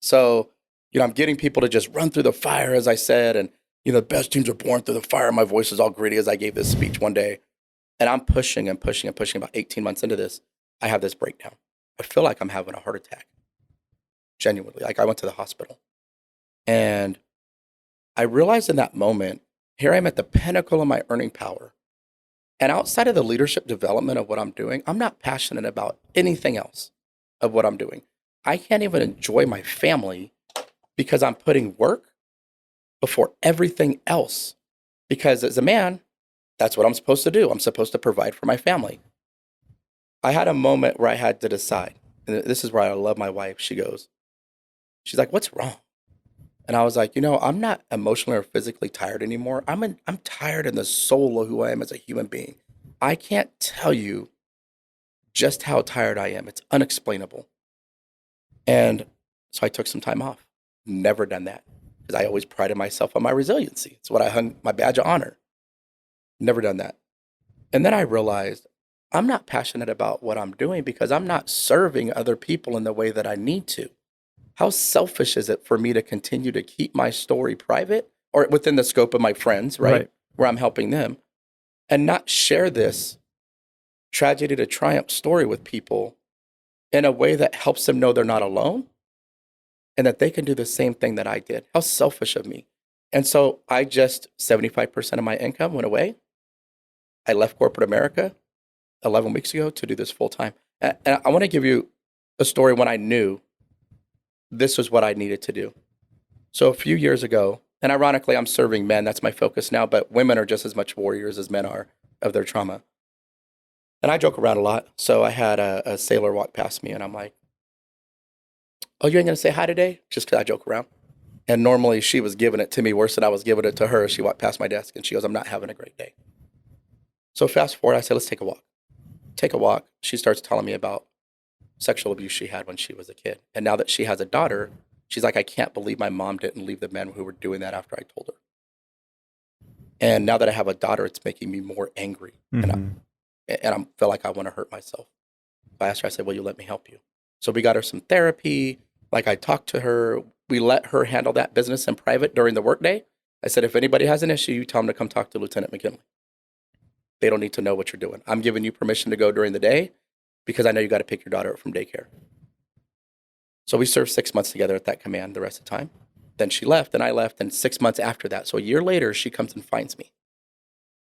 So, I'm getting people to just run through the fire, as I said, and, the best teams are born through the fire. My voice is all gritty as I gave this speech one day. And I'm pushing and pushing and pushing. About 18 months into this, I have this breakdown. I feel like I'm having a heart attack. Genuinely. Like I went to the hospital. And I realized in that moment, here I am at the pinnacle of my earning power. And outside of the leadership development of what I'm doing, I'm not passionate about anything else of what I'm doing. I can't even enjoy my family because I'm putting work before everything else. Because as a man, that's what I'm supposed to do. I'm supposed to provide for my family. I had a moment where I had to decide. And this is where I love my wife. She's like, what's wrong? And I was like, I'm not emotionally or physically tired anymore. I'm tired in the soul of who I am as a human being. I can't tell you just how tired I am. It's unexplainable. And so I took some time off. Never done that because I always prided myself on my resiliency. It's what I hung my badge of honor. Never done that. And then I realized I'm not passionate about what I'm doing because I'm not serving other people in the way that I need to. How selfish is it for me to continue to keep my story private or within the scope of my friends, right? Where I'm helping them and not share this tragedy to triumph story with people in a way that helps them know they're not alone and that they can do the same thing that I did. How selfish of me. And so 75% of my income went away. I left corporate America 11 weeks ago to do this full time. And I want to give you a story when I knew this was what I needed to do. So a few years ago, and ironically, I'm serving men. That's my focus now, but women are just as much warriors as men are of their trauma. And I joke around a lot. So I had a sailor walk past me and I'm like, oh, you ain't going to say hi today? Just because I joke around. And normally she was giving it to me worse than I was giving it to her. She walked past my desk and she goes, I'm not having a great day. So fast forward, I said, let's take a walk. Take a walk. She starts telling me about sexual abuse she had when she was a kid. And now that she has a daughter, she's like, I can't believe my mom didn't leave the men who were doing that after I told her. And now that I have a daughter, it's making me more angry. Mm-hmm. And I feel like I want to hurt myself. I asked her, I said, will you let me help you? So we got her some therapy. Like I talked to her. We let her handle that business in private during the workday. I said, if anybody has an issue, you tell them to come talk to Lieutenant McKinley. They don't need to know what you're doing. I'm giving you permission to go during the day because I know you got to pick your daughter up from daycare. So we served 6 months together at that command the rest of the time. Then she left and I left. And 6 months after that, so a year later, she comes and finds me.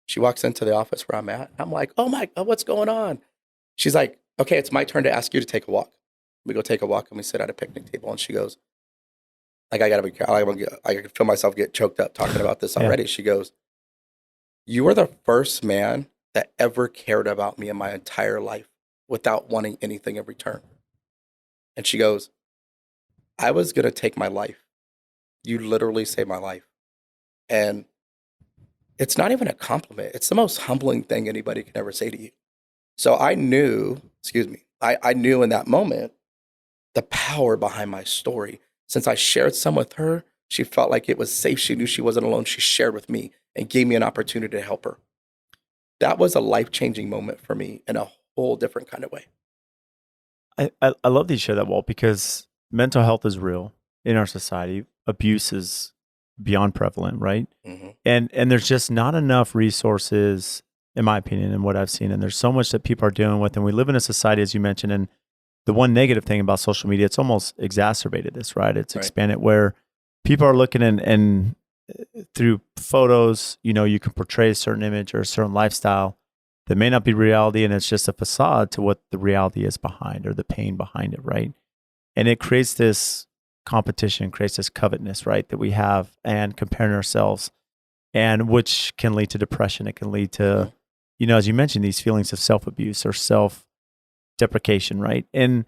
She walks into the office where I'm at. I'm like, oh my God, what's going on? She's like, okay, it's my turn to ask you to take a walk. We go take a walk and we sit at a picnic table. And she goes, like, I can feel myself get choked up talking about this already. Yeah. She goes, you are the first man that ever cared about me in my entire life without wanting anything in return. And she goes, I was going to take my life. You literally saved my life. And it's not even a compliment. It's the most humbling thing anybody can ever say to you. So I knew, I knew in that moment the power behind my story. Since I shared some with her, she felt like it was safe. She knew she wasn't alone. She shared with me and gave me an opportunity to help her. That was a life-changing moment for me in a whole different kind of way. I love that you share that, Walt, because mental health is real in our society. Abuse is beyond prevalent, right? Mm-hmm. And there's just not enough resources, in my opinion, and what I've seen. And there's so much that people are dealing with. And we live in a society, as you mentioned, and the one negative thing about social media, it's almost exacerbated this, right? It's expanded where people are looking and through photos, you can portray a certain image or a certain lifestyle that may not be reality, and it's just a facade to what the reality is behind or the pain behind it, right? And it creates this competition, creates this covetousness, right, that we have and comparing ourselves, and which can lead to depression. It can lead to, as you mentioned, these feelings of self-abuse or self-deprecation, right? And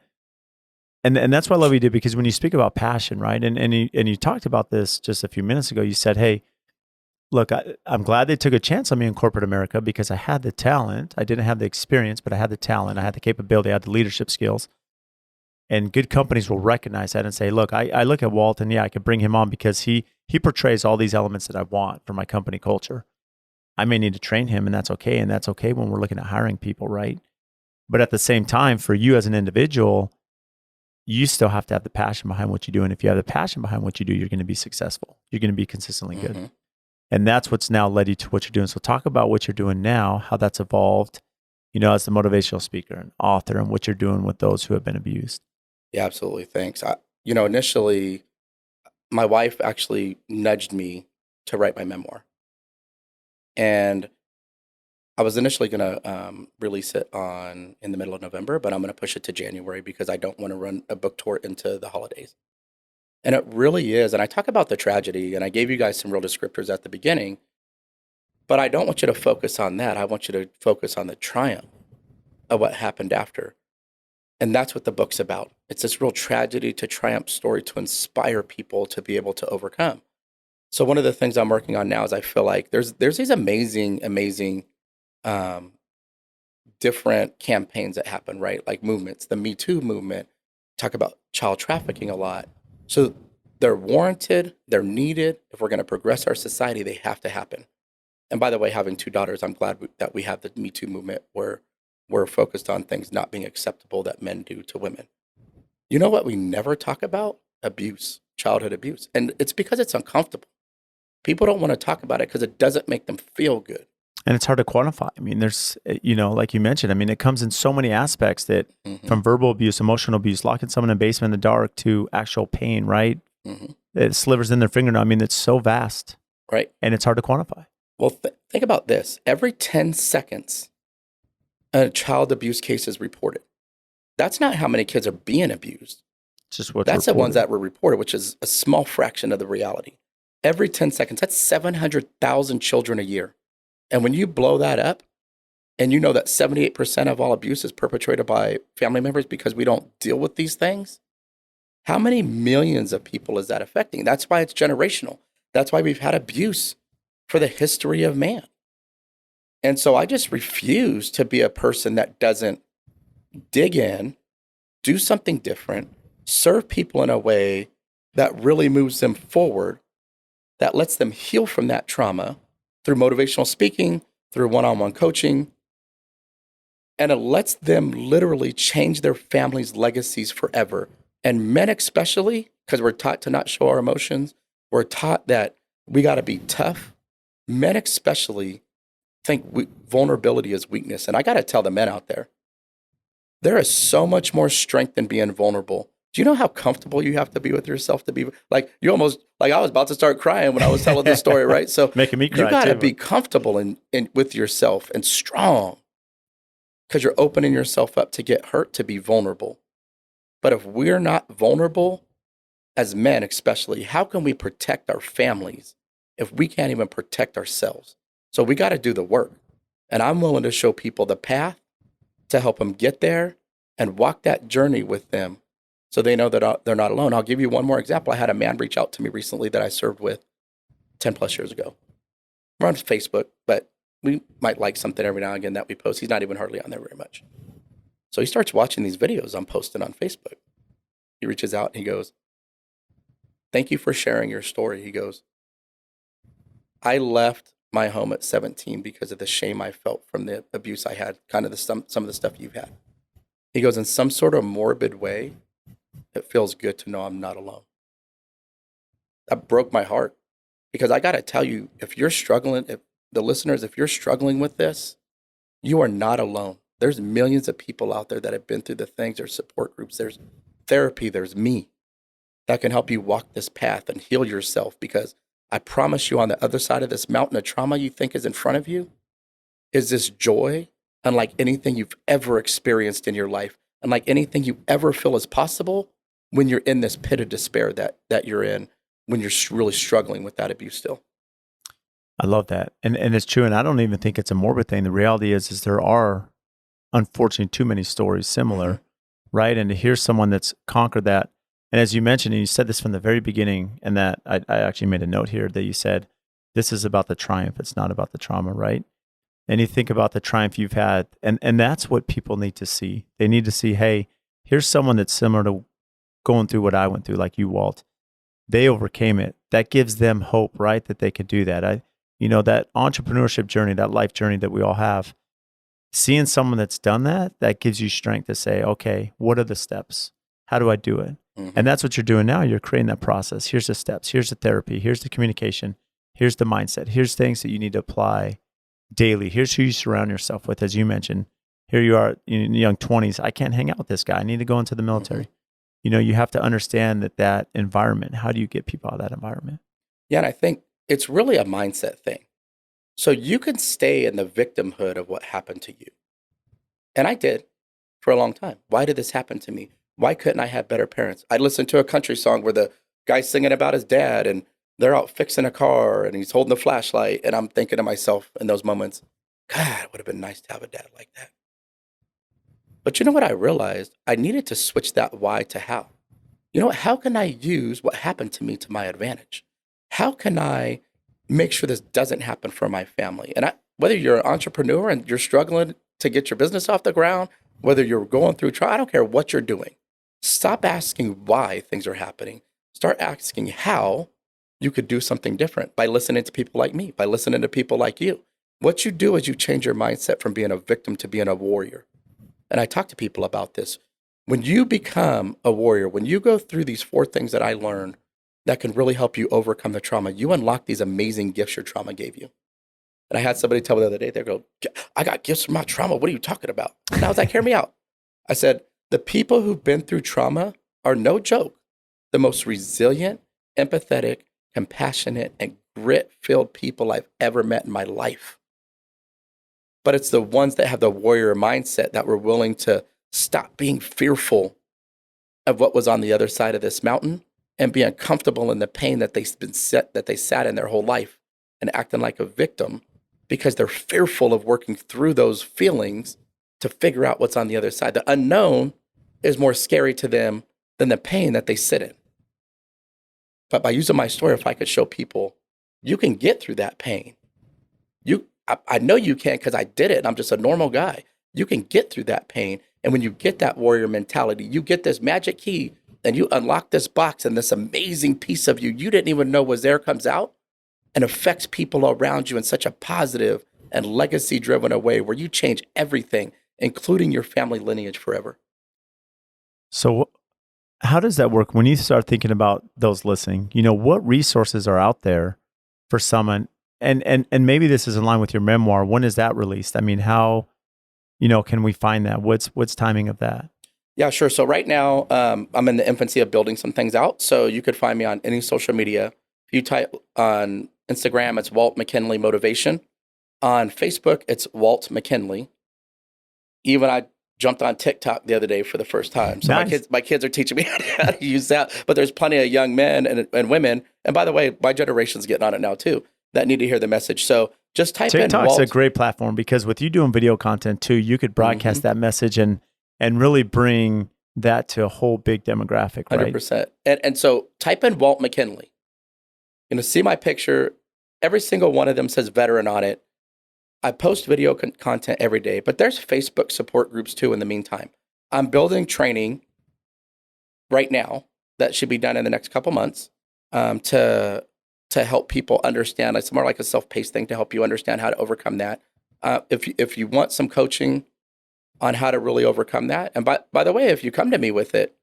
that's what I love you did, because when you speak about passion, right, and you talked about this just a few minutes ago, you said, hey, look, I'm glad they took a chance on me in corporate America because I had the talent. I didn't have the experience, but I had the talent. I had the capability. I had the leadership skills. And good companies will recognize that and say, look, I look at Walt and I could bring him on because he portrays all these elements that I want for my company culture. I may need to train him, and that's okay. And that's okay when we're looking at hiring people, right? But at the same time, for you as an individual, you still have to have the passion behind what you do. And if you have the passion behind what you do, you're going to be successful. You're going to be consistently good. Mm-hmm. And that's what's now led you to what you're doing. So talk about what you're doing now, how that's evolved, as the motivational speaker and author, and what you're doing with those who have been abused. Yeah, absolutely. Thanks. Initially, my wife actually nudged me to write my memoir. And I was initially going to release it in the middle of November, but I'm going to push it to January because I don't want to run a book tour into the holidays. And it really is. And I talk about the tragedy, and I gave you guys some real descriptors at the beginning, but I don't want you to focus on that. I want you to focus on the triumph of what happened after. And that's what the book's about. It's this real tragedy to triumph story to inspire people to be able to overcome. So one of the things I'm working on now is I feel like there's these amazing um, different campaigns that happen, right? Like movements, the Me Too movement, talk about child trafficking a lot. So they're warranted, they're needed. If we're going to progress our society, they have to happen. And by the way, having two daughters, I'm glad that we have the Me Too movement where we're focused on things not being acceptable that men do to women. You know what we never talk about? Abuse, childhood abuse. And it's because it's uncomfortable. People don't want to talk about it because it doesn't make them feel good. And it's hard to quantify. I mean, there's, like you mentioned, I mean, it comes in so many aspects that from verbal abuse, emotional abuse, locking someone in a basement in the dark to actual pain, right? It slivers in their fingernail. I mean, it's so vast. Right. And it's hard to quantify. Well, think about this. Every 10 seconds, a child abuse case is reported. That's not how many kids are being abused. It's just what's That's reported. the ones that were reported, which is a small fraction of the reality. Every 10 seconds, that's 700,000 children a year. And when you blow that up, and you know that 78% of all abuse is perpetrated by family members because we don't deal with these things, how many millions of people is that affecting? That's why it's generational. That's why we've had abuse for the history of man. And so I just refuse to be a person that doesn't dig in, do something different, serve people in a way that really moves them forward, that lets them heal from that trauma through motivational speaking, through one-on-one coaching, and it lets them literally change their family's legacies forever. And men especially, because we're taught to not show our emotions, we're taught that we got to be tough. Men especially think vulnerability is weakness. And I got to tell the men out there is so much more strength in being vulnerable. Do you know how comfortable you have to be with yourself to be like, you almost, like I was about to start crying when I was telling this story, right? So making me cry. You got to be comfortable in with yourself and strong because you're opening yourself up to get hurt, to be vulnerable. But if we're not vulnerable as men, especially, how can we protect our families if we can't even protect ourselves? So we got to do the work. And I'm willing to show people the path to help them get there and walk that journey with them so they know that they're not alone. I'll give you one more example. I had a man reach out to me recently that I served with 10 plus years ago. We're on Facebook, but we might like something every now and again that we post. He's not even hardly on there very much. So he starts watching these videos I'm posting on Facebook. He reaches out and he goes, "Thank you for sharing your story." He goes, "I left my home at 17 because of the shame I felt from the abuse I had, kind of some of the stuff you've had." He goes, "In some sort of morbid way, it feels good to know I'm not alone." That broke my heart because I got to tell you, if you're struggling, if you're struggling with this, you are not alone. There's millions of people out there that have been through the things. There's support groups, there's therapy, there's me that can help you walk this path and heal yourself, because I promise you, on the other side of this mountain of trauma you think is in front of you is this joy unlike anything you've ever experienced in your life, unlike anything you ever feel is possible when you're in this pit of despair that you're in, when you're really struggling with that abuse still. I love that. And it's true. And I don't even think it's a morbid thing. The reality is there are, unfortunately, too many stories similar, right? And to hear someone that's conquered that. And as you mentioned, and you said this from the very beginning, and that I actually made a note here that you said, this is about the triumph. It's not about the trauma, right? And you think about the triumph you've had, and that's what people need to see. They need to see, hey, here's someone that's similar to going through what I went through, like you, Walt. They overcame it. That gives them hope, right? That they could do that. That entrepreneurship journey, that life journey that we all have, seeing someone that's done that gives you strength to say, okay, what are the steps? How do I do it? And that's what you're doing now. You're creating that process. Here's the steps. Here's the therapy. Here's the communication. Here's the mindset. Here's things that you need to apply daily. Here's who you surround yourself with. As you mentioned, here you are in your young 20s. I can't hang out with this guy. I need to go into the military. You have to understand that environment. How do you get people out of that environment? Yeah, and I think it's really a mindset thing. So you can stay in the victimhood of what happened to you. And I did for a long time. Why did this happen to me? Why couldn't I have better parents? I'd listen to a country song where the guy's singing about his dad and they're out fixing a car and he's holding the flashlight. And I'm thinking to myself in those moments, God, it would have been nice to have a dad like that. But you know what I realized? I needed to switch that why to how. You know what? How can I use what happened to me to my advantage? How can I make sure this doesn't happen for my family? And whether you're an entrepreneur and you're struggling to get your business off the ground, whether you're going through trial, I don't care what you're doing. Stop asking why things are happening. Start asking how you could do something different by listening to people like me, by listening to people like you. What you do is you change your mindset from being a victim to being a warrior. And I talk to people about this. When you become a warrior, when you go through these 4 things that I learned that can really help you overcome the trauma, you unlock these amazing gifts your trauma gave you. And I had somebody tell me the other day, they go, I got gifts from my trauma. What are you talking about? And I was like, hear me out. I said, the people who've been through trauma are, no joke, the most resilient, empathetic, compassionate, and grit-filled people I've ever met in my life. But it's the ones that have the warrior mindset that were willing to stop being fearful of what was on the other side of this mountain and be uncomfortable in the pain that they sat in their whole life and acting like a victim because they're fearful of working through those feelings to figure out what's on the other side. The unknown is more scary to them than the pain that they sit in. But by using my story, if I could show people, you can get through that pain. I know you can because I did it. I'm just a normal guy. You can get through that pain. And when you get that warrior mentality, you get this magic key and you unlock this box and this amazing piece of you didn't even know was there comes out and affects people around you in such a positive and legacy-driven a way where you change everything, including your family lineage forever. So how does that work when you start thinking about those listening? What resources are out there for someone? And maybe this is in line with your memoir. When is that released? I mean, how, can we find that? What's timing of that? Yeah, sure. So right now, I'm in the infancy of building some things out. So you could find me on any social media. If you type on Instagram, it's Walt McKinley Motivation. On Facebook, it's Walt McKinley. Even I jumped on TikTok the other day for the first time. So Nice. my kids are teaching me how to use that. But there's plenty of young men and women. And by the way, my generation's getting on it now too, that need to hear the message. So just type in TikTok's Walt. a great platform because with you doing video content too, you could broadcast that message and really bring that to a whole big demographic, right? 100%. And so type in Walt McKinley. See my picture. Every single one of them says veteran on it. I post video content every day, but there's Facebook support groups too in the meantime. I'm building training right now that should be done in the next couple months to help people understand. It's more like a self-paced thing to help you understand how to overcome that. If you want some coaching on how to really overcome that, and by the way, if you come to me with it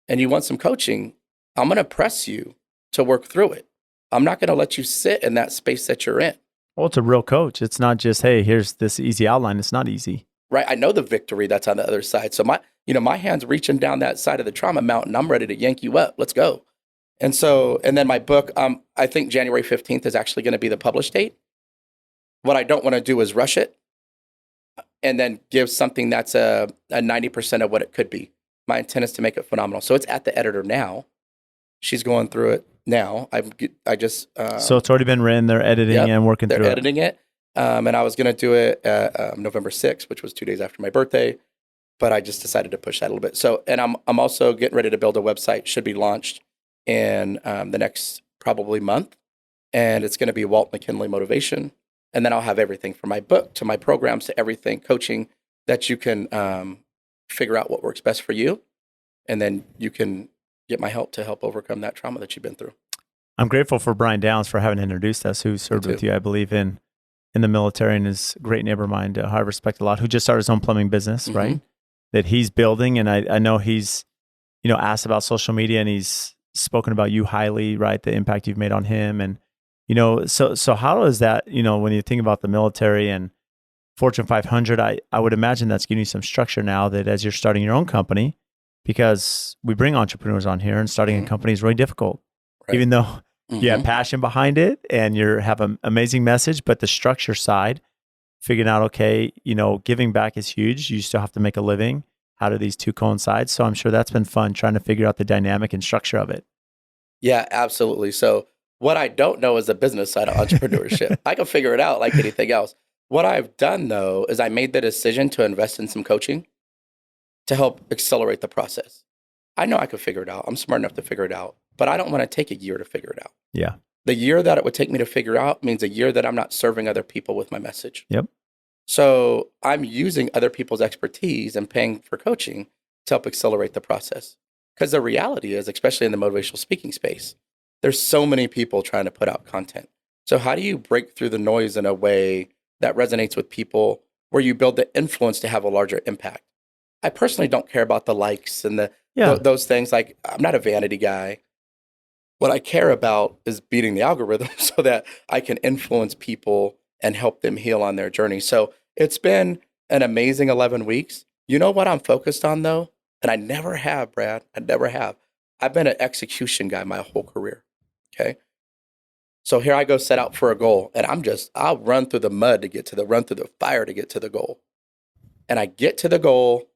and you want some coaching, I'm going to press you to work through it. I'm not going to let you sit in that space that you're in. Well, it's a real coach. It's not just, hey, here's this easy outline. It's not easy. Right. I know the victory that's on the other side. So my hand's reaching down that side of the trauma mountain. I'm ready to yank you up. Let's go. And then my book, I think January 15th is actually going to be the published date. What I don't want to do is rush it and then give something that's a 90% of what it could be. My intent is to make it phenomenal. So it's at the editor now. She's going through it now. I just so it's already been written. They're editing and working through it. They're editing it. And I was going to do it November 6th, which was 2 days after my birthday, but I just decided to push that a little bit. So, and I'm also getting ready to build a website. Should be launched in the next probably month, and it's going to be Walt McKinley Motivation. And then I'll have everything from my book to my programs to everything, coaching, that you can figure out what works best for you, and then you can get my help to help overcome that trauma that you've been through. I'm grateful for Brian Downs for having introduced us, who served with you, I believe, in the military and is a great neighbor of mine, who I respect a lot, who just started his own plumbing business, right? That he's building. And I know he's, asked about social media and he's spoken about you highly, right? The impact you've made on him. And, so how is that, when you think about the military and Fortune 500, I would imagine that's giving you some structure now that as you're starting your own company, because we bring entrepreneurs on here and starting a company is really difficult, even though you have passion behind it and you have an amazing message, but the structure side, figuring out, okay, giving back is huge. You still have to make a living. How do these two coincide? So I'm sure that's been fun trying to figure out the dynamic and structure of it. Yeah, absolutely. So what I don't know is the business side of entrepreneurship. I can figure it out like anything else. What I've done though, is I made the decision to invest in some coaching. to help accelerate the process. I know I could figure it out. I'm smart enough to figure it out, but I don't want to take a year to figure it out. Yeah. The year that it would take me to figure out means a year that I'm not serving other people with my message. Yep. So I'm using other people's expertise and paying for coaching to help accelerate the process. Because the reality is, especially in the motivational speaking space, there's so many people trying to put out content. So how do you break through the noise in a way that resonates with people, where you build the influence to have a larger impact? I personally don't care about the likes and those things. Like, I'm not a vanity guy. What I care about is beating the algorithm so that I can influence people and help them heal on their journey. So it's been an amazing 11 weeks. You know what I'm focused on, though? And I never have, Brad. I never have. I've been an execution guy my whole career. Okay. So here I go, set out for a goal, and I'll run through the mud run through the fire to get to the goal. And I get to the goal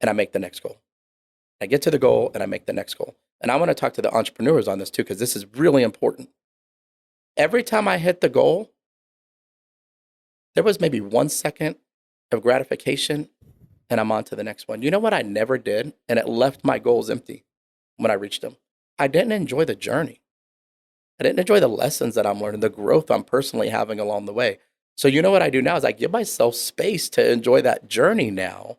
and I make the next goal. I get to the goal and I make the next goal. And I want to talk to the entrepreneurs on this too, because this is really important. Every time I hit the goal, there was maybe 1 second of gratification and I'm on to the next one. You know what I never did? And it left my goals empty when I reached them. I didn't enjoy the journey. I didn't enjoy the lessons that I'm learning, the growth I'm personally having along the way. So you know what I do now is I give myself space to enjoy that journey now,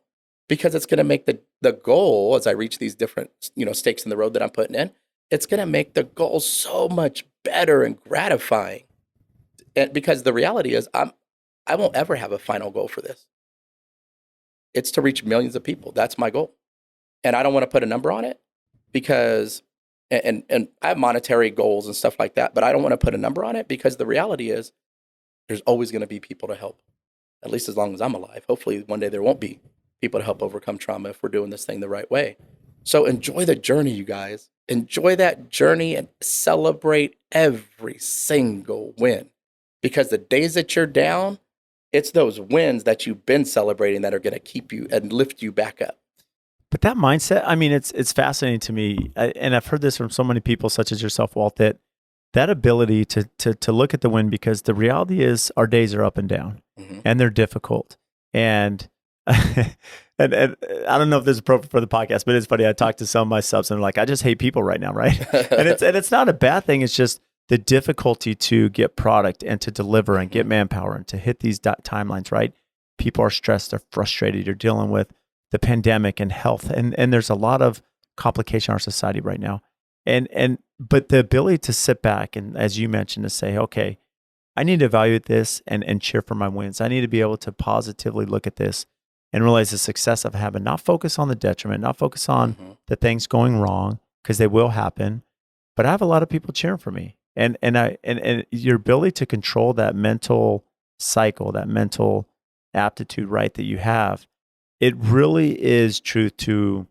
because it's going to make the goal, as I reach these different, stakes in the road that I'm putting in, it's going to make the goal so much better and gratifying. And because the reality is I won't ever have a final goal for this. It's to reach millions of people. That's my goal. And I don't want to put a number on it because, and I have monetary goals and stuff like that, but I don't want to put a number on it because the reality is there's always going to be people to help, at least as long as I'm alive. Hopefully one day there won't be people to help overcome trauma if we're doing this thing the right way. So enjoy the journey, you guys. Enjoy that journey and celebrate every single win, because the days that you're down, it's those wins that you've been celebrating that are going to keep you and lift you back up. But that mindset, I mean, it's fascinating to me. And I've heard this from so many people, such as yourself, Walt, that ability to look at the win, because the reality is our days are up and down, and they're difficult. And and I don't know if this is appropriate for the podcast, but it's funny. I talked to some of my subs and they're like, I just hate people right now, right? and it's not a bad thing. It's just the difficulty to get product and to deliver and get manpower and to hit these timelines, right? People are stressed, they're frustrated. You're dealing with the pandemic and health, and there's a lot of complication in our society right now. But the ability to sit back and, as you mentioned, to say, okay, I need to evaluate this and cheer for my wins. I need to be able to positively look at this and realize the success of having, not focus on the detriment, not focus on the things going wrong, because they will happen. But I have a lot of people cheering for me. And your ability to control that mental cycle, that mental aptitude, right, that you have, it really is truth to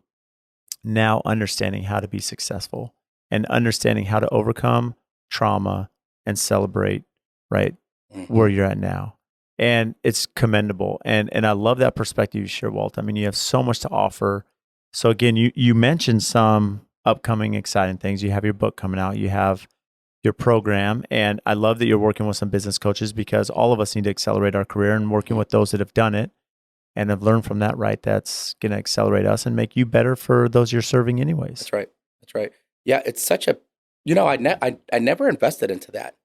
now understanding how to be successful and understanding how to overcome trauma and celebrate, right, where you're at now. And it's commendable. And I love that perspective you share, Walt. I mean, you have so much to offer. So again, you mentioned some upcoming exciting things. You have your book coming out. You have your program. And I love that you're working with some business coaches, because all of us need to accelerate our career, and working with those that have done it and have learned from that, right? That's going to accelerate us and make you better for those you're serving anyways. That's right. That's right. Yeah, it's such a, I never invested into that.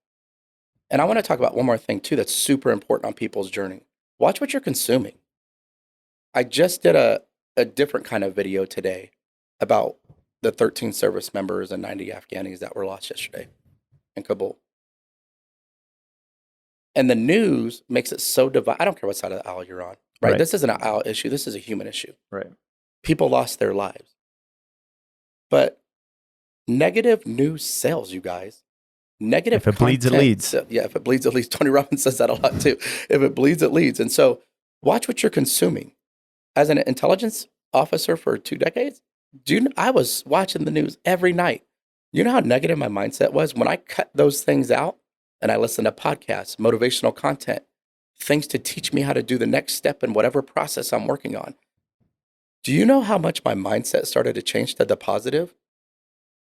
And I want to talk about one more thing too that's super important on people's journey. Watch what you're consuming. I just did a different kind of video today about the 13 service members and 90 Afghanis that were lost yesterday in Kabul. And the news makes it so divided. I don't care what side of the aisle you're on, right? This isn't an aisle issue. This is a human issue. Right. People lost their lives. But negative news sells, you guys. Negative If it bleeds, it leads. Yeah, if it bleeds, it leads. Tony Robbins says that a lot too. If it bleeds, it leads. And so watch what you're consuming. As an intelligence officer for 2 decades, I was watching the news every night. You know how negative my mindset was? When I cut those things out and I listened to podcasts, motivational content, things to teach me how to do the next step in whatever process I'm working on. Do you know how much my mindset started to change to the positive?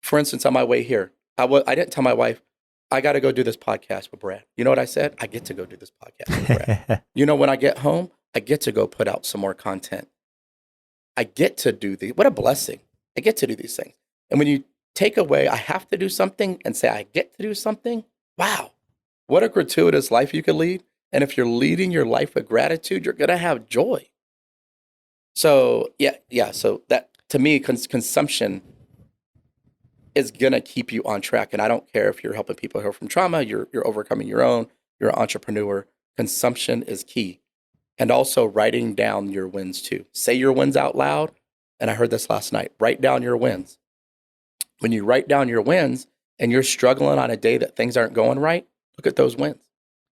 For instance, on my way here, I didn't tell my wife, I got to go do this podcast with Brad. You know what I said? I get to go do this podcast with Brad. When I get home, I get to go put out some more content. I get to do these. What a blessing. I get to do these things. And when you take away, I have to do something and say, I get to do something. Wow. What a gratuitous life you could lead. And if you're leading your life with gratitude, you're going to have joy. So yeah. So that to me, consumption is going to keep you on track. And I don't care if you're helping people heal from trauma, you're overcoming your own, you're an entrepreneur. Consumption is key. And also writing down your wins too. Say your wins out loud. And I heard this last night. Write down your wins. When you write down your wins and you're struggling on a day that things aren't going right, look at those wins.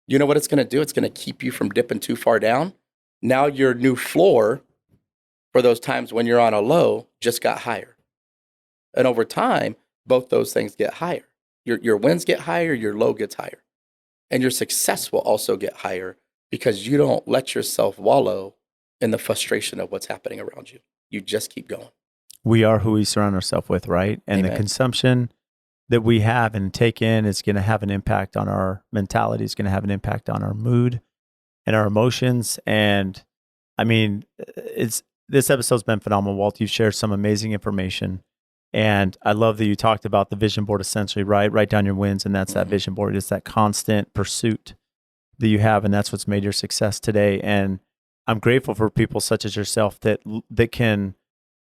You know what it's going to do? It's going to keep you from dipping too far down. Now your new floor for those times when you're on a low just got higher. And over time, both those things get higher. Your wins get higher, your low gets higher. And your success will also get higher because you don't let yourself wallow in the frustration of what's happening around you. You just keep going. We are who we surround ourselves with, right? And Amen. The consumption that we have and take in is going to have an impact on our mentality. It's going to have an impact on our mood and our emotions. And I mean, this episode's been phenomenal, Walt. You've shared some amazing information. And I love that you talked about the vision board essentially, right? Write down your wins, and that's that vision board. It's that constant pursuit that you have, and that's what's made your success today. And I'm grateful for people such as yourself that can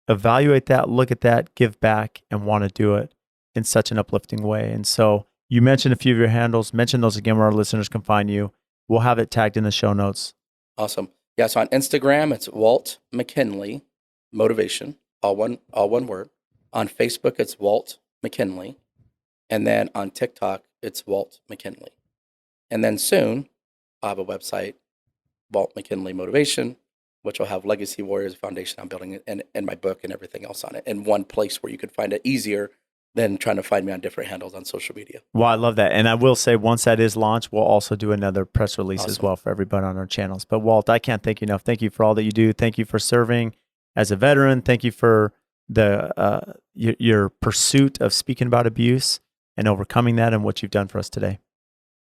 evaluate that, look at that, give back, and want to do it in such an uplifting way. And so you mentioned a few of your handles. Mention those again where our listeners can find you. We'll have it tagged in the show notes. Awesome. Yeah, so on Instagram, it's Walt McKinley Motivation, all one word. On Facebook, it's Walt McKinley. And then on TikTok, it's Walt McKinley. And then soon, I'll have a website, Walt McKinley Motivation, which will have Legacy Warriors Foundation I'm building and my book and everything else on it in one place where you could find it easier than trying to find me on different handles on social media. Well, I love that. And I will say once that is launched, we'll also do another press release as Awesome. well for everybody on our channels. But Walt, I can't thank you enough. Thank you for all that you do. Thank you for serving as a veteran. Thank you for your pursuit of speaking about abuse and overcoming that and what you've done for us today.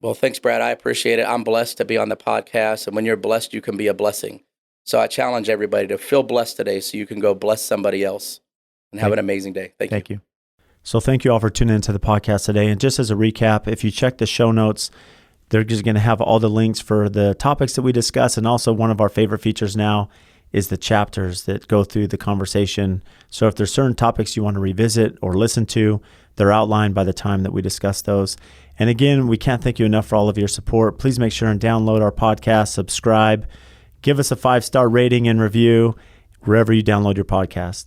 Well, thanks, Brad. I appreciate it. I'm blessed to be on the podcast. And when you're blessed, you can be a blessing. So I challenge everybody to feel blessed today so you can go bless somebody else and have an amazing day. Thank you. So thank you all for tuning into the podcast today. And just as a recap, if you check the show notes, they're just going to have all the links for the topics that we discuss. And also one of our favorite features now is the chapters that go through the conversation. So if there's certain topics you want to revisit or listen to, they're outlined by the time that we discuss those. And again, we can't thank you enough for all of your support. Please make sure and download our podcast, subscribe, give us a 5-star rating and review wherever you download your podcast.